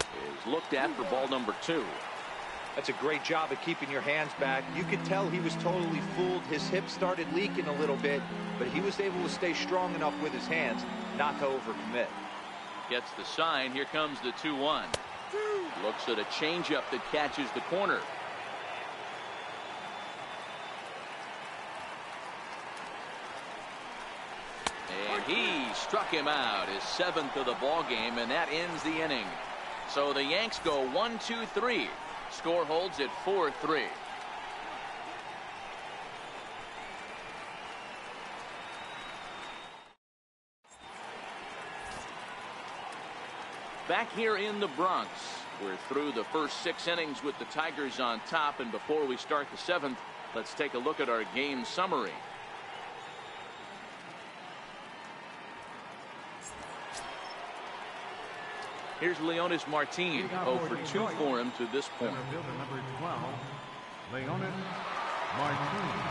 Is looked at for ball number 2. That's a great job of keeping your hands back. You could tell he was totally fooled. His hip started leaking a little bit, but he was able to stay strong enough with his hands not to overcommit. Gets the sign. Here comes the 2-1. Looks at a changeup that catches the corner. And he struck him out, his 7th of the ball game, and that ends the inning. So the Yanks go 1-2-3. Score holds at 4-3. Back here in the Bronx, we're through the first 6 innings with the Tigers on top, and before we start the 7th, let's take a look at our game summary. Here's Leonis Martinez, 0 for 2 for him to this point. Number 12, Leonis Martinez.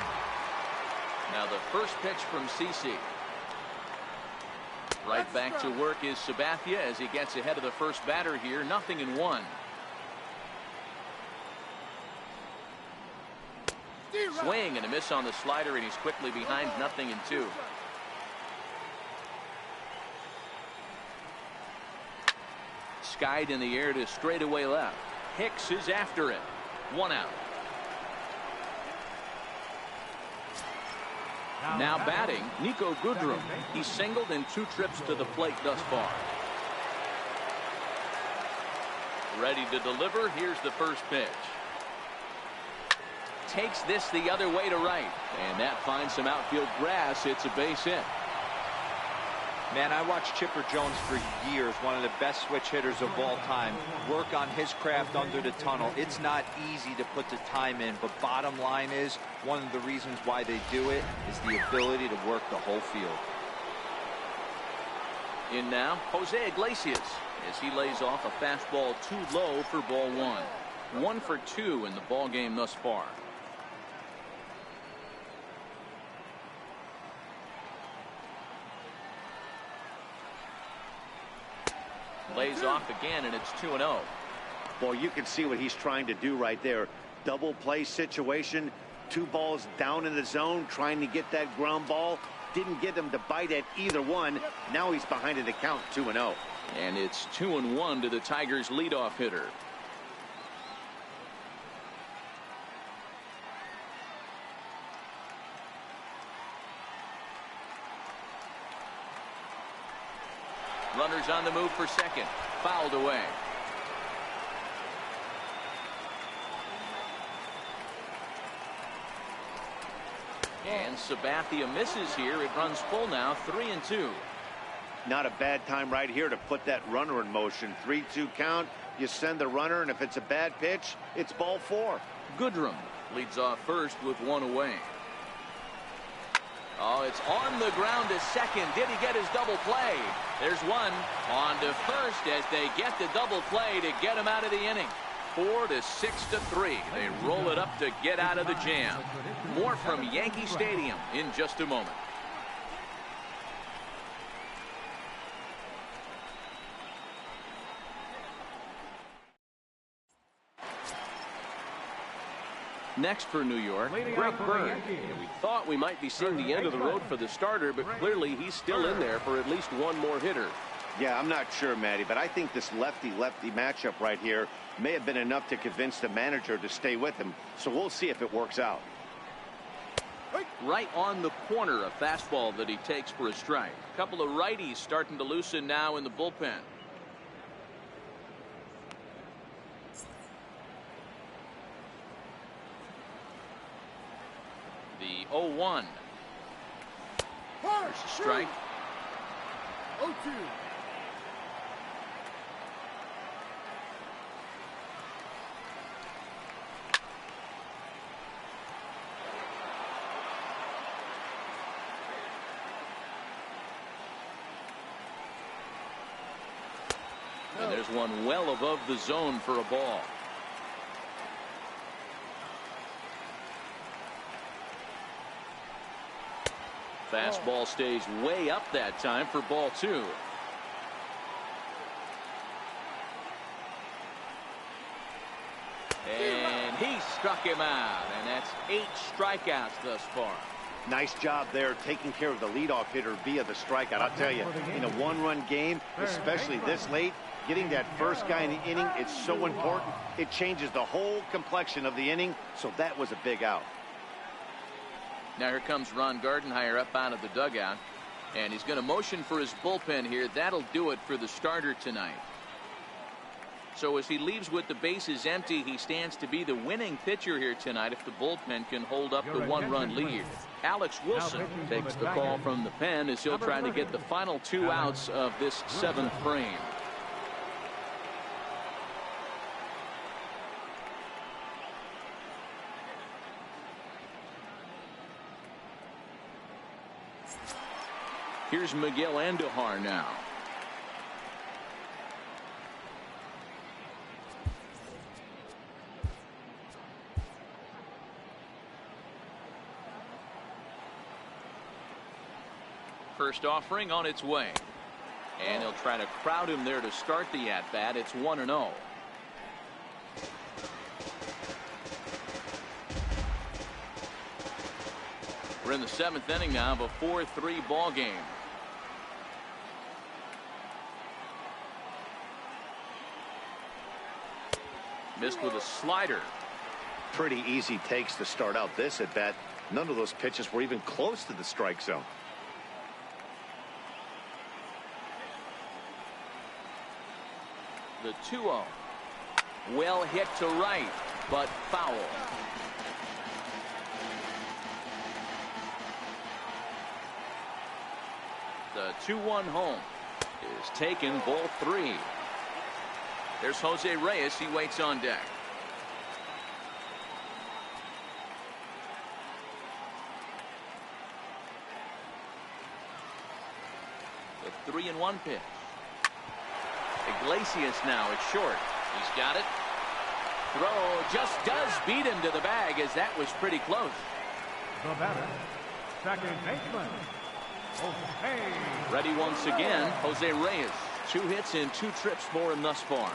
Now the first pitch from CC. Right back to work is Sabathia as he gets ahead of the first batter here. 0-1. Swing and a miss on the slider, and he's quickly behind 0-2. Skied in the air to straightaway left. Hicks is after it. 1 out. Now batting, Nico Goodrum. He's singled in 2 trips to the plate thus far. Ready to deliver. Here's the first pitch. Takes this the other way to right, and that finds some outfield grass. It's a base hit. Man, I watched Chipper Jones for years, one of the best switch hitters of all time, work on his craft under the tunnel. It's not easy to put the time in, but bottom line is, one of the reasons why they do it is the ability to work the whole field. In now, Jose Iglesias, as he lays off a fastball too low for ball 1. 1 for 2 in the ball game thus far. Lays off again, and it's 2-0. Well, you can see what he's trying to do right there. Double play situation. 2 balls down in the zone, trying to get that ground ball. Didn't get him to bite at either one. Now he's behind in the count, 2-0. And it's 2-1 to the Tigers' leadoff hitter. Runners on the move for second. Fouled away. And Sabathia misses here. It runs full now, 3-2. Not a bad time right here to put that runner in motion. 3-2 count. You send the runner, and if it's a bad pitch, it's ball 4. Goodrum leads off first with 1 away. Oh, it's on the ground to second. Did he get his double play? There's one. On to first as they get the double play to get him out of the inning. 4-6-3. They roll it up to get out of the jam. More from Yankee Stadium in just a moment. Next for New York, Greg Bird. We thought we might be seeing the end of the road for the starter, but clearly he's still in there for at least one more hitter. Yeah, I'm not sure, Matty, but I think this lefty-lefty matchup right here may have been enough to convince the manager to stay with him. So we'll see if it works out. Right on the corner, a fastball that he takes for a strike. A couple of righties starting to loosen now in the bullpen. The 0-1. There's a strike. 0-2. And there's one well above the zone for a ball. Fastball stays way up that time for ball 2. struck him out, and that's 8 strikeouts thus far. Nice job there taking care of the leadoff hitter via the strikeout. I'll tell you, in a one-run game, especially this late, getting that first guy in the inning, it's so important. It changes the whole complexion of the inning, so that was a big out. Now here comes Ron Gardenhire up out of the dugout, and he's going to motion for his bullpen here. That'll do it for the starter tonight. So as he leaves with the bases empty, he stands to be the winning pitcher here tonight if the bullpen can hold up the one-run lead. Alex Wilson takes the call from the pen as he'll try to get the final 2 outs of this 7th frame. Here's Miguel Andujar now. First offering on its way. And he'll try to crowd him there to start the at-bat. It's 1-0. We're in the 7th inning now of a 4-3 ball game. Missed with a slider. Pretty easy takes to start out this at bat. None of those pitches were even close to the strike zone. The 2-0. Well hit to right, but foul. The 2-1 home is taken, ball 3. There's Jose Reyes. He waits on deck. The 3-1 pitch. Iglesias now at short. He's got it. Throw just does beat him to the bag, as that was pretty close. The batter, second baseman, Jose. Ready once again, Jose Reyes. 2 hits and 2 trips for him thus far.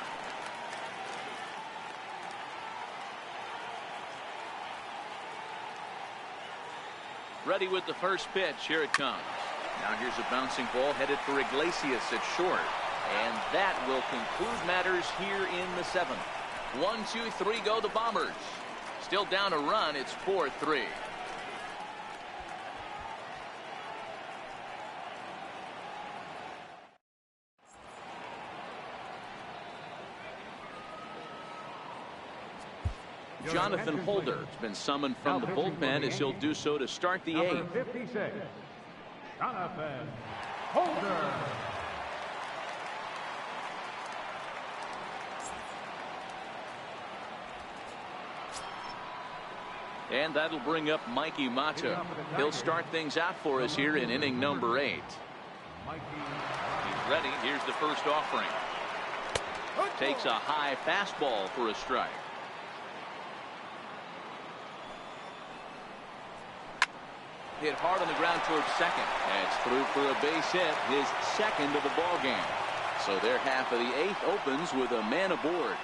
Ready with the first pitch. Here it comes. Now here's a bouncing ball headed for Iglesias at short. And that will conclude matters here in the 7th. 1, 2, 3 go the Bombers. Still down a run. It's 4-3. Jonathan Holder has been summoned from the bullpen as he'll do so to start the 8th. 56, Jonathan Holder. And that'll bring up Mikey Mata. He'll start things out for us here in inning number 8. He's ready. Here's the first offering. Takes a high fastball for a strike. Hit hard on the ground towards second. That's through for a base hit, his 2nd of the ball game. So their half of the 8th opens with a man aboard.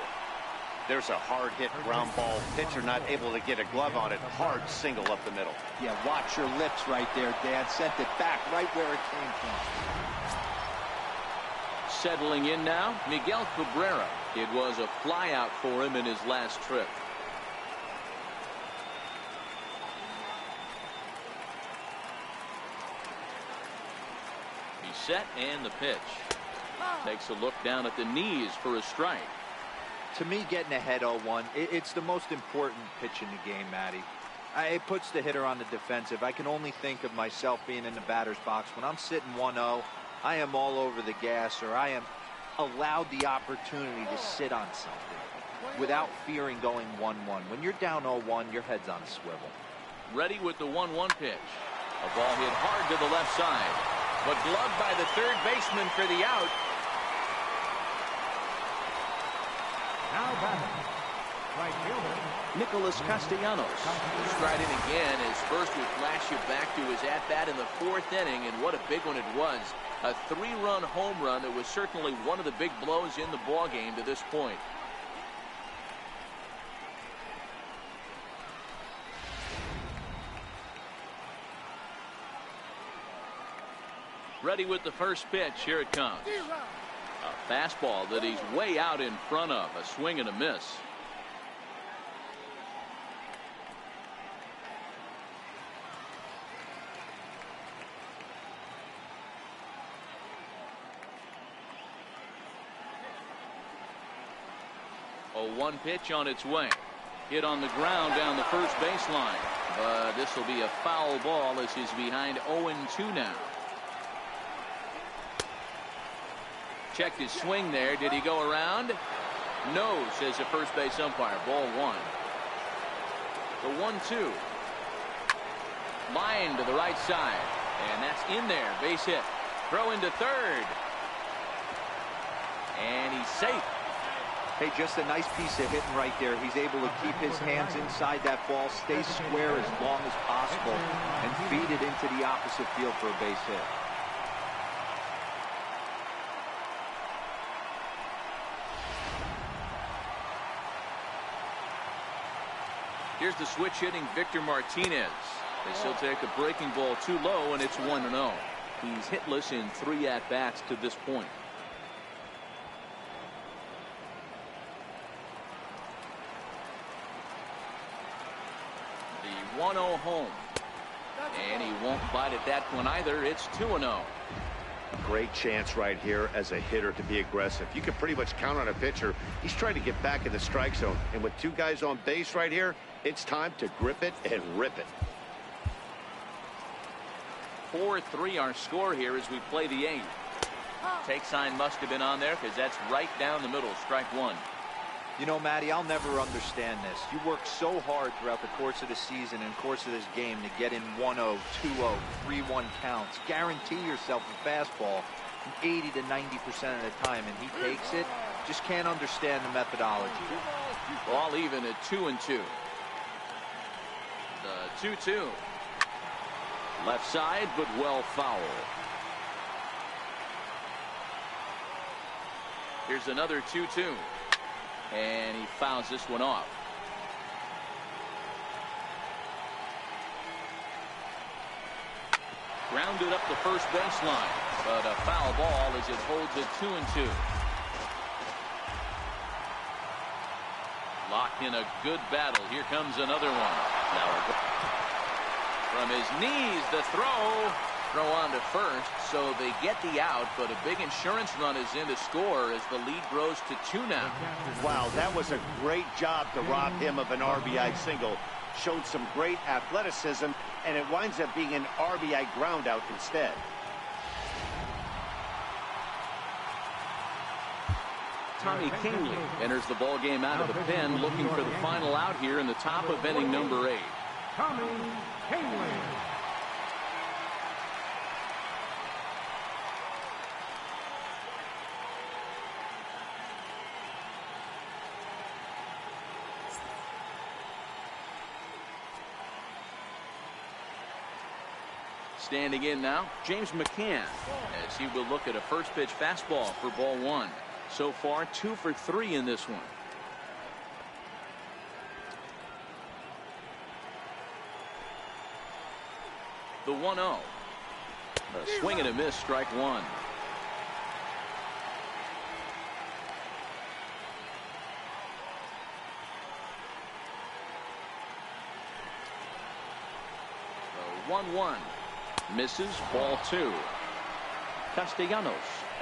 There's a hard hit ground ball. Pitcher not able to get a glove on it. Hard single up the middle. Yeah, watch your lips right there, Dad. Sent it back right where it came from. Settling in now, Miguel Cabrera. It was a fly out for him in his last trip. He's set, and the pitch. Takes a look down at the knees for a strike. To me, getting ahead 0-1, it's the most important pitch in the game, Matty. It puts the hitter on the defensive. I can only think of myself being in the batter's box. When I'm sitting 1-0, I am all over the gas, or I am allowed the opportunity to sit on something without fearing going 1-1. When you're down 0-1, your head's on a swivel. Ready with the 1-1 pitch. A ball hit hard to the left side, but gloved by the third baseman for the out. Now batting, right fielder, Nicolas Castellanos striding again. His first would flash you back to his at-bat in the 4th inning, and what a big one it was. A 3-run home run that was certainly one of the big blows in the ball game to this point. Ready with the first pitch. Here it comes. A fastball that he's way out in front of. A swing and a miss. Oh, one pitch on its way. Hit on the ground down the first baseline. But this will be a foul ball as he's behind 0-2 now. Checked his swing there. Did he go around? No, says the first base umpire. Ball one. The 1-2. Line to the right side. And that's in there. Base hit. Throw into third. And he's safe. Hey, just a nice piece of hitting right there. He's able to keep his hands inside that ball, stay square as long as possible, and feed it into the opposite field for a base hit. Here's the switch hitting Victor Martinez. As he'll take a breaking ball too low, and it's 1-0. He's hitless in 3 at-bats to this point. The 1-0 home. And he won't bite at that one either. It's 2-0. Great chance right here as a hitter to be aggressive. You can pretty much count on a pitcher. He's trying to get back in the strike zone. And with 2 guys on base right here, it's time to grip it and rip it. 4-3 our score here as we play the 8th. Take sign must have been on there because that's right down the middle. Strike one. You know, Matty, I'll never understand this. You work so hard throughout the course of the season and course of this game to get in 1-0, 2-0, 3-1 counts. Guarantee yourself a fastball from 80 to 90% of the time, and he takes it. Just can't understand the methodology. All even at 2-2. The 2-2. Left side, but well foul. Here's another 2-2. And he fouls this one off. Grounded up the first baseline, but a foul ball as it holds it 2-2. Locked in a good battle. Here comes another one. Now from his knees, the throw on to first, so they get the out, but a big insurance run is in to score as the lead grows to 2 now. Wow, that was a great job to rob him of an RBI single. Showed some great athleticism, and it winds up being an RBI ground out instead. Tommy Kingley enters the ball game out of the pen, looking for the final out here in the top of inning number 8. Tommy Kingley. Standing in now, James McCann, as he will look at a first pitch fastball for ball 1. So far, 2 for 3 in this one. The 1-0. A swing and a miss, strike one. The 1-1. Misses, ball 2. Castellanos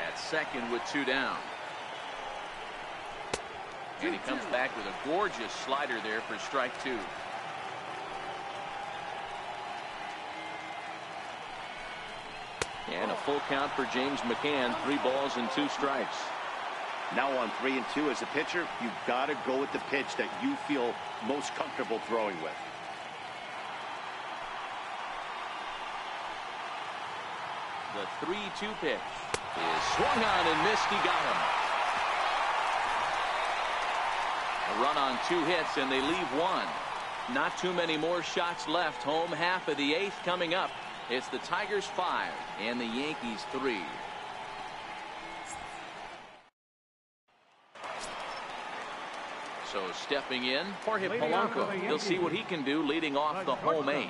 at second with 2 down. And he comes back with a gorgeous slider there for strike 2. And a full count for James McCann. 3 balls and 2 strikes. Now on 3-2 as a pitcher, you've got to go with the pitch that you feel most comfortable throwing with. The 3-2 pitch is swung on and missed. He got him. A run on 2 hits, and they leave 1. Not too many more shots left. Home half of the 8th coming up. It's the Tigers 5 and the Yankees 3. So stepping in, Jorge Polanco. He'll see what he can do leading off the home 8.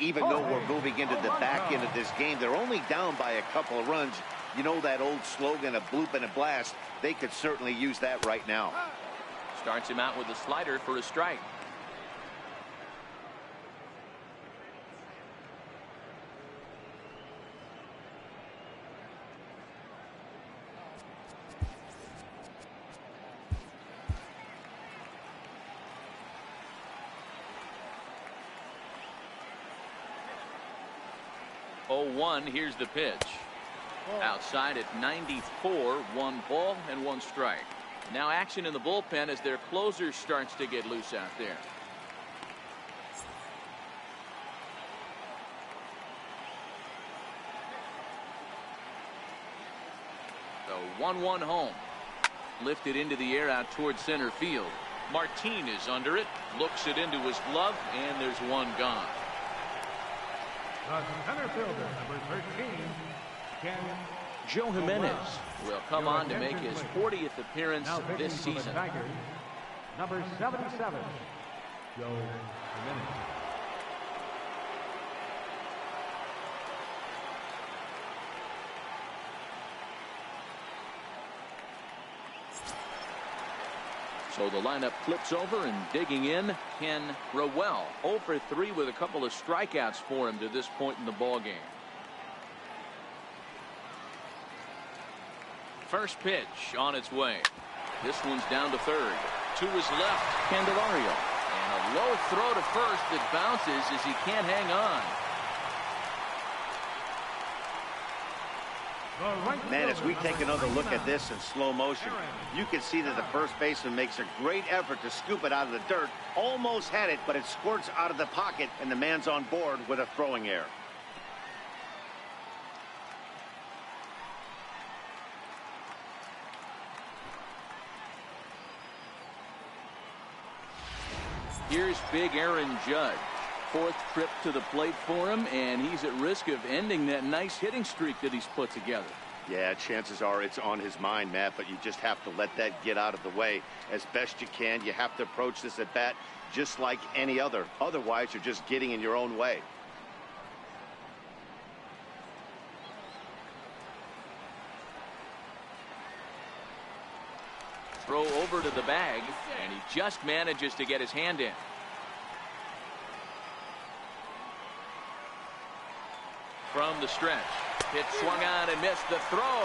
even though we're moving into the back end of this game, they're only down by a couple of runs. You know that old slogan, a bloop and a blast. They could certainly use that right now. Starts him out with a slider for a strike. Oh, 1, here's the pitch. Outside at 94, 1 ball and 1 strike. Now action in the bullpen as their closer starts to get loose out there. The 1-1 home. Lifted into the air out towards center field. Martinez under it, looks it into his glove, and there's 1 gone. The center fielder, number 13, Joe Jimenez will come on to make his 40th appearance this season. Tigers, number 77, Joe Jimenez. So the lineup flips over, and digging in, Ken Rowell. 0 for 3 with a couple of strikeouts for him to this point in the ballgame. First pitch on its way. This one's down to third. To his left, Candelaria. And a low throw to first that bounces as he can't hang on. Man, as we take another look at this in slow motion, you can see that the first baseman makes a great effort to scoop it out of the dirt. Almost had it, but it squirts out of the pocket, and the man's on board with a throwing error. Here's big Aaron Judge. 4th trip to the plate for him, and he's at risk of ending that nice hitting streak that he's put together. Yeah, chances are it's on his mind, Matt, but you just have to let that get out of the way as best you can. You have to approach this at bat just like any other. Otherwise, you're just getting in your own way. Throw over to the bag, and he just manages to get his hand in. From the stretch, hit swung on and missed the throw.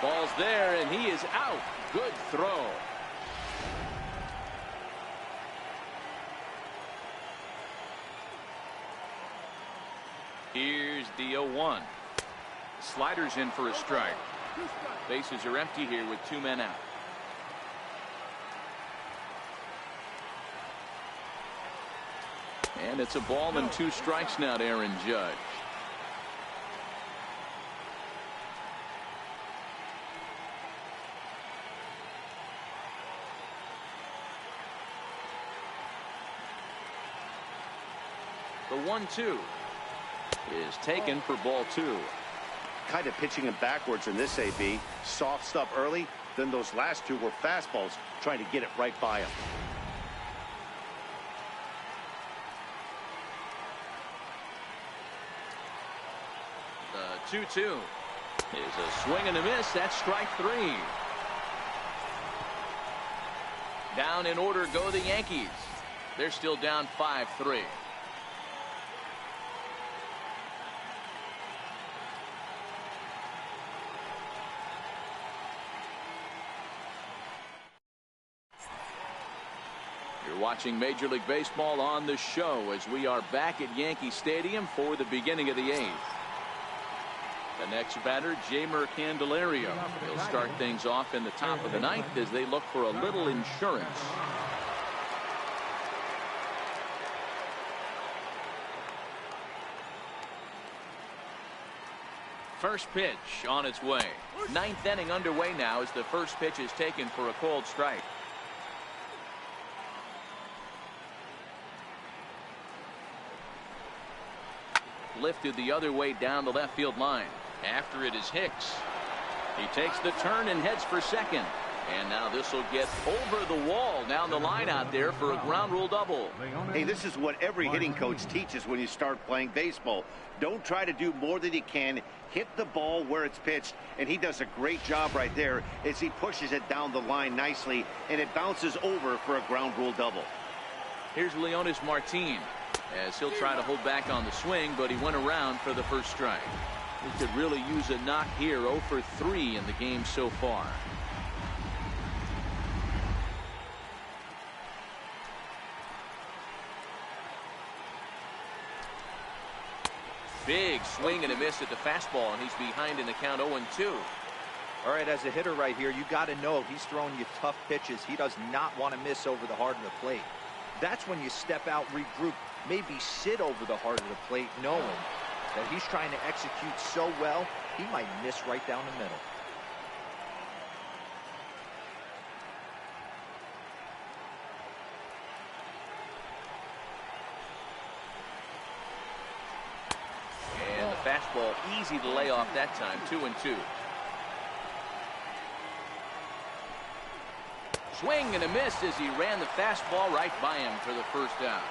Ball's there, and he is out. Good throw. Here's the 0-1. Slider's in for a strike. Bases are empty here with 2 men out. And it's a ball and 2 strikes now to Aaron Judge. The 1-2 is taken for ball 2. Kind of pitching him backwards in this AB. Soft stuff early, then those last 2 were fastballs, trying to get it right by him. The 2-2 is a swing and a miss. That's strike 3. Down in order go the Yankees. They're still down 5-3. You're watching Major League Baseball on the show as we are back at Yankee Stadium for the beginning of the 8th. The next batter, Jaemor Candelaria. He'll start things off in the top of the 9th as they look for a little insurance. First pitch on its way. 9th inning underway now as the first pitch is taken for a called strike. Lifted the other way down the left field line. After it is Hicks. He takes the turn and heads for second. And now this will get over the wall down the line out there for a ground rule double. Hey, this is what every hitting coach teaches when you start playing baseball. Don't try to do more than you can. Hit the ball where it's pitched, and he does a great job right there as he pushes it down the line nicely, and it bounces over for a ground rule double. Here's Leonis Martin, as he'll try to hold back on the swing, but he went around for the first strike. He could really use a knock here. 0 for 3 in the game so far. Big swing and a miss at the fastball, and he's behind in the count 0-2. All right, as a hitter right here, you got to know he's throwing you tough pitches. He does not want to miss over the heart of the plate. That's when you step out, regroup, maybe sit over the heart of the plate, knowing that he's trying to execute so well, he might miss right down the middle. And the fastball easy to lay off that time, 2-2. Swing and a miss as he ran the fastball right by him for the first out.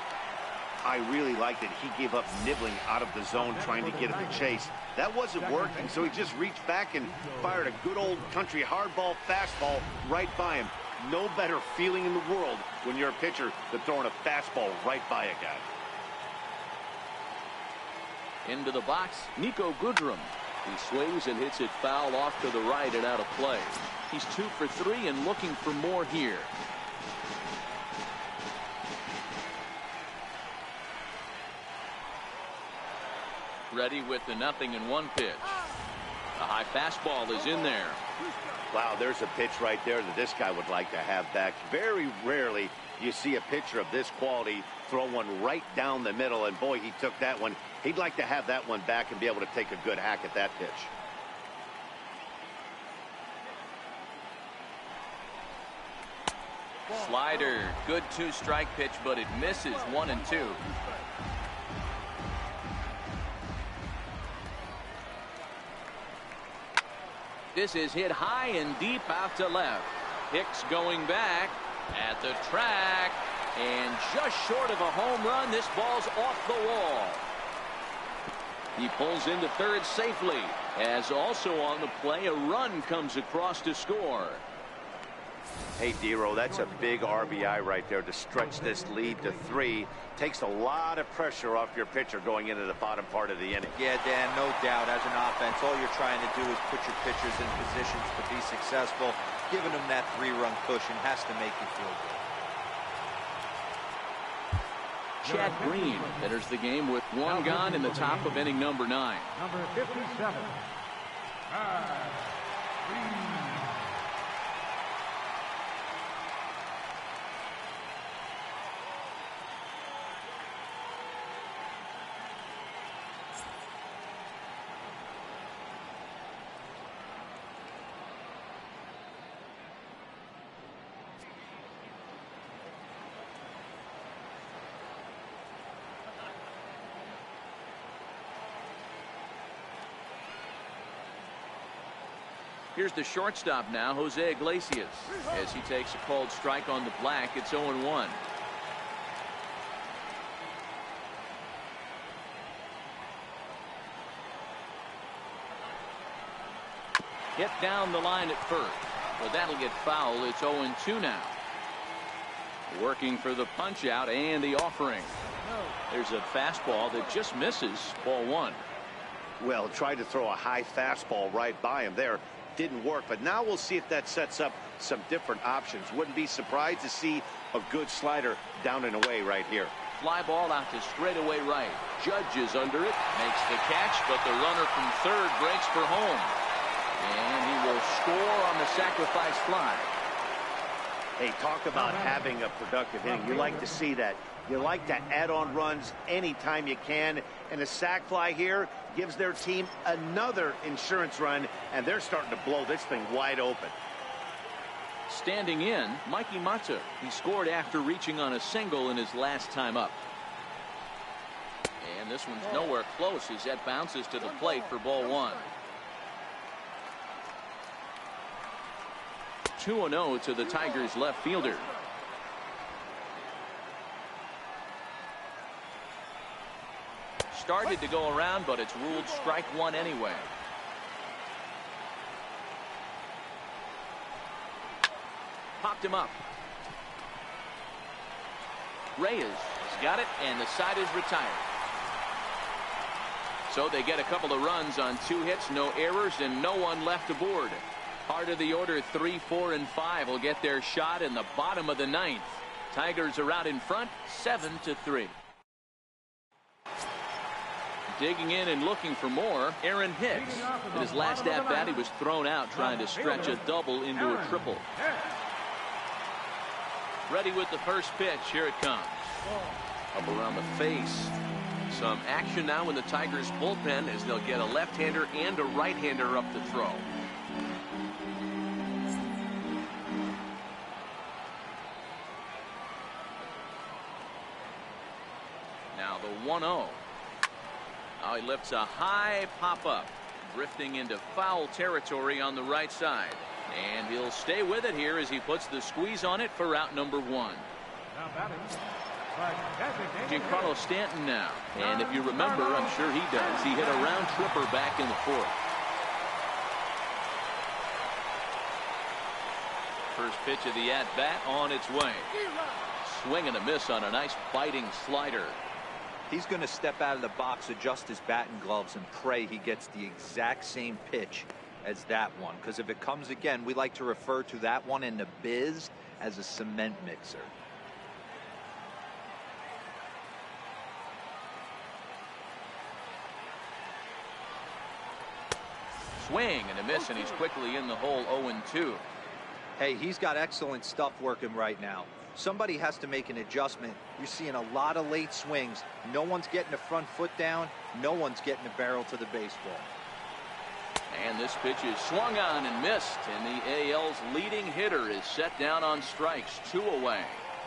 I really like that he gave up nibbling out of the zone trying to get at the chase. That wasn't working, so he just reached back and fired a good old country hardball fastball right by him. No better feeling in the world when you're a pitcher than throwing a fastball right by a guy. Into the box, Nico Goodrum. He swings and hits it foul off to the right and out of play. He's 2 for 3 and looking for more here. Ready with the 0-1 pitch. A high fastball is in there. Wow, there's a pitch right there that this guy would like to have back. Very rarely you see a pitcher of this quality throw one right down the middle, and boy, he took that one. He'd like to have that one back and be able to take a good hack at that pitch. Slider, good 2-strike pitch, but it misses. 1-2. This is hit high and deep out to left. Hicks going back at the track, and just short of a home run. This ball's off the wall. He pulls into third safely, as also on the play a run comes across to score. Hey, Dero, that's a big RBI right there to stretch this lead to 3. Takes a lot of pressure off your pitcher going into the bottom part of the inning. Yeah, Dan, no doubt. As an offense, all you're trying to do is put your pitchers in positions to be successful. Giving them that 3-run cushion has to make you feel good. Chad Green enters the game with 1 gone in the top of inning number 9. Number 57. Here's the shortstop now, Jose Iglesias, as he takes a called strike on the black. It's 0-1. Hit down the line at first, but that'll get foul. It's 0-2 now. Working for the punch out and the offering. There's a fastball that just misses. Ball 1. Well, tried to throw a high fastball right by him there. Didn't work, but now we'll see if that sets up some different options. Wouldn't be surprised to see a good slider down and away right here. Fly ball out to straightaway right. Judge is under it, makes the catch, but the runner from third breaks for home. And he will score on the sacrifice fly. Hey, talk about having a productive inning. You like to see that. You like to add on runs anytime you can. And a sac fly here gives their team another insurance run, and they're starting to blow this thing wide open. Standing in, Mikey Mata. He scored after reaching on a single in his last time up. And this one's nowhere close as that bounces to the plate for ball 1. 2-0 to the Tigers left fielder. Started to go around, but it's ruled strike one anyway. Popped him up. Reyes has got it, and the side is retired. So they get a couple of runs on 2 hits, no errors, and no one left aboard. Part of the order 3, 4, and 5 will get their shot in the bottom of the 9th. Tigers are out in front, 7-3. Digging in and looking for more, Aaron Hicks. In his last at-bat, he was thrown out trying to stretch a double into a triple. Ready with the first pitch. Here it comes. Up around the face. Some action now in the Tigers bullpen as they'll get a left-hander and a right-hander up to throw. Now the 1-0. Now he lifts a high pop-up, drifting into foul territory on the right side. And he'll stay with it here as he puts the squeeze on it for out number 1. Giancarlo Stanton now. And if you remember, I'm sure he does, he hit a round tripper back in the 4th. First pitch of the at-bat on its way. Swing and a miss on a nice biting slider. He's going to step out of the box, adjust his bat and gloves, and pray he gets the exact same pitch as that one. Because if it comes again, we like to refer to that one in the biz as a cement mixer. Swing and a miss, and he's quickly in the hole 0-2. Hey, he's got excellent stuff working right now. Somebody has to make an adjustment. You're seeing a lot of late swings. No one's getting the front foot down. No one's getting the barrel to the baseball. And this pitch is swung on and missed, and the AL's leading hitter is set down on strikes, 2 away.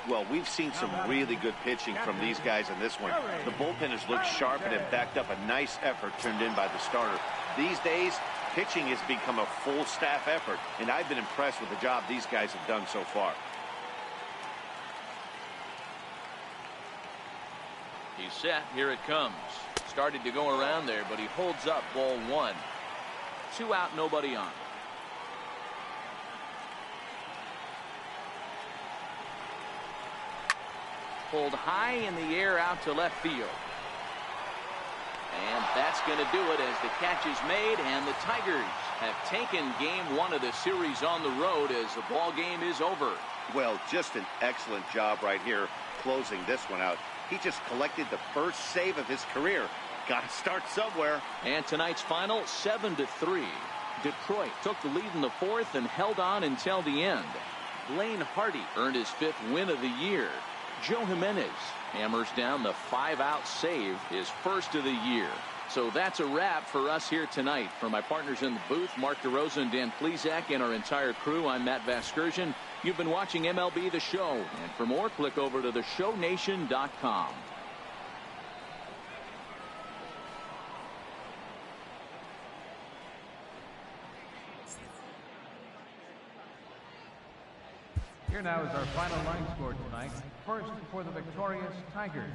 Well, we've seen some really good pitching from these guys in this one. The bullpen has looked sharp and have backed up a nice effort turned in by the starter. These days, pitching has become a full staff effort, and I've been impressed with the job these guys have done so far. He's set. Here it comes. Started to go around there, but he holds up ball 1. 2 out, nobody on. Pulled high in the air out to left field. And that's going to do it as the catch is made, and the Tigers have taken game 1 of the series on the road as the ball game is over. Well, just an excellent job right here closing this one out. He just collected the first save of his career. Got to start somewhere. And tonight's final, 7-3. Detroit took the lead in the 4th and held on until the end. Blaine Hardy earned his 5th win of the year. Joe Jimenez hammers down the 5-out save, his first of the year. So that's a wrap for us here tonight. For my partners in the booth, Mark DeRosa and Dan Plesac, and our entire crew, I'm Matt Vasgersian. You've been watching MLB The Show. And for more, click over to theshownation.com. Here now is our final line score tonight. First for the victorious Tigers.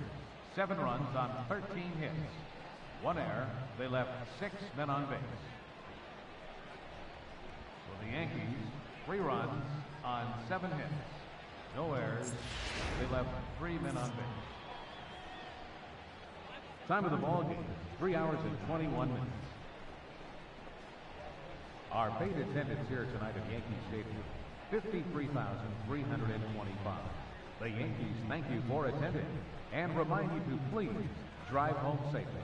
7 runs on 13 hits. 1 error. They left 6 men on base. For the Yankees, 3 runs on 7 hits. No errors. They left 3 men on base. Time of the ball game, 3 hours and 21 minutes. Our paid attendance here tonight at Yankee Stadium, 53,325. The Yankees thank you for attending and remind you to please drive home safely.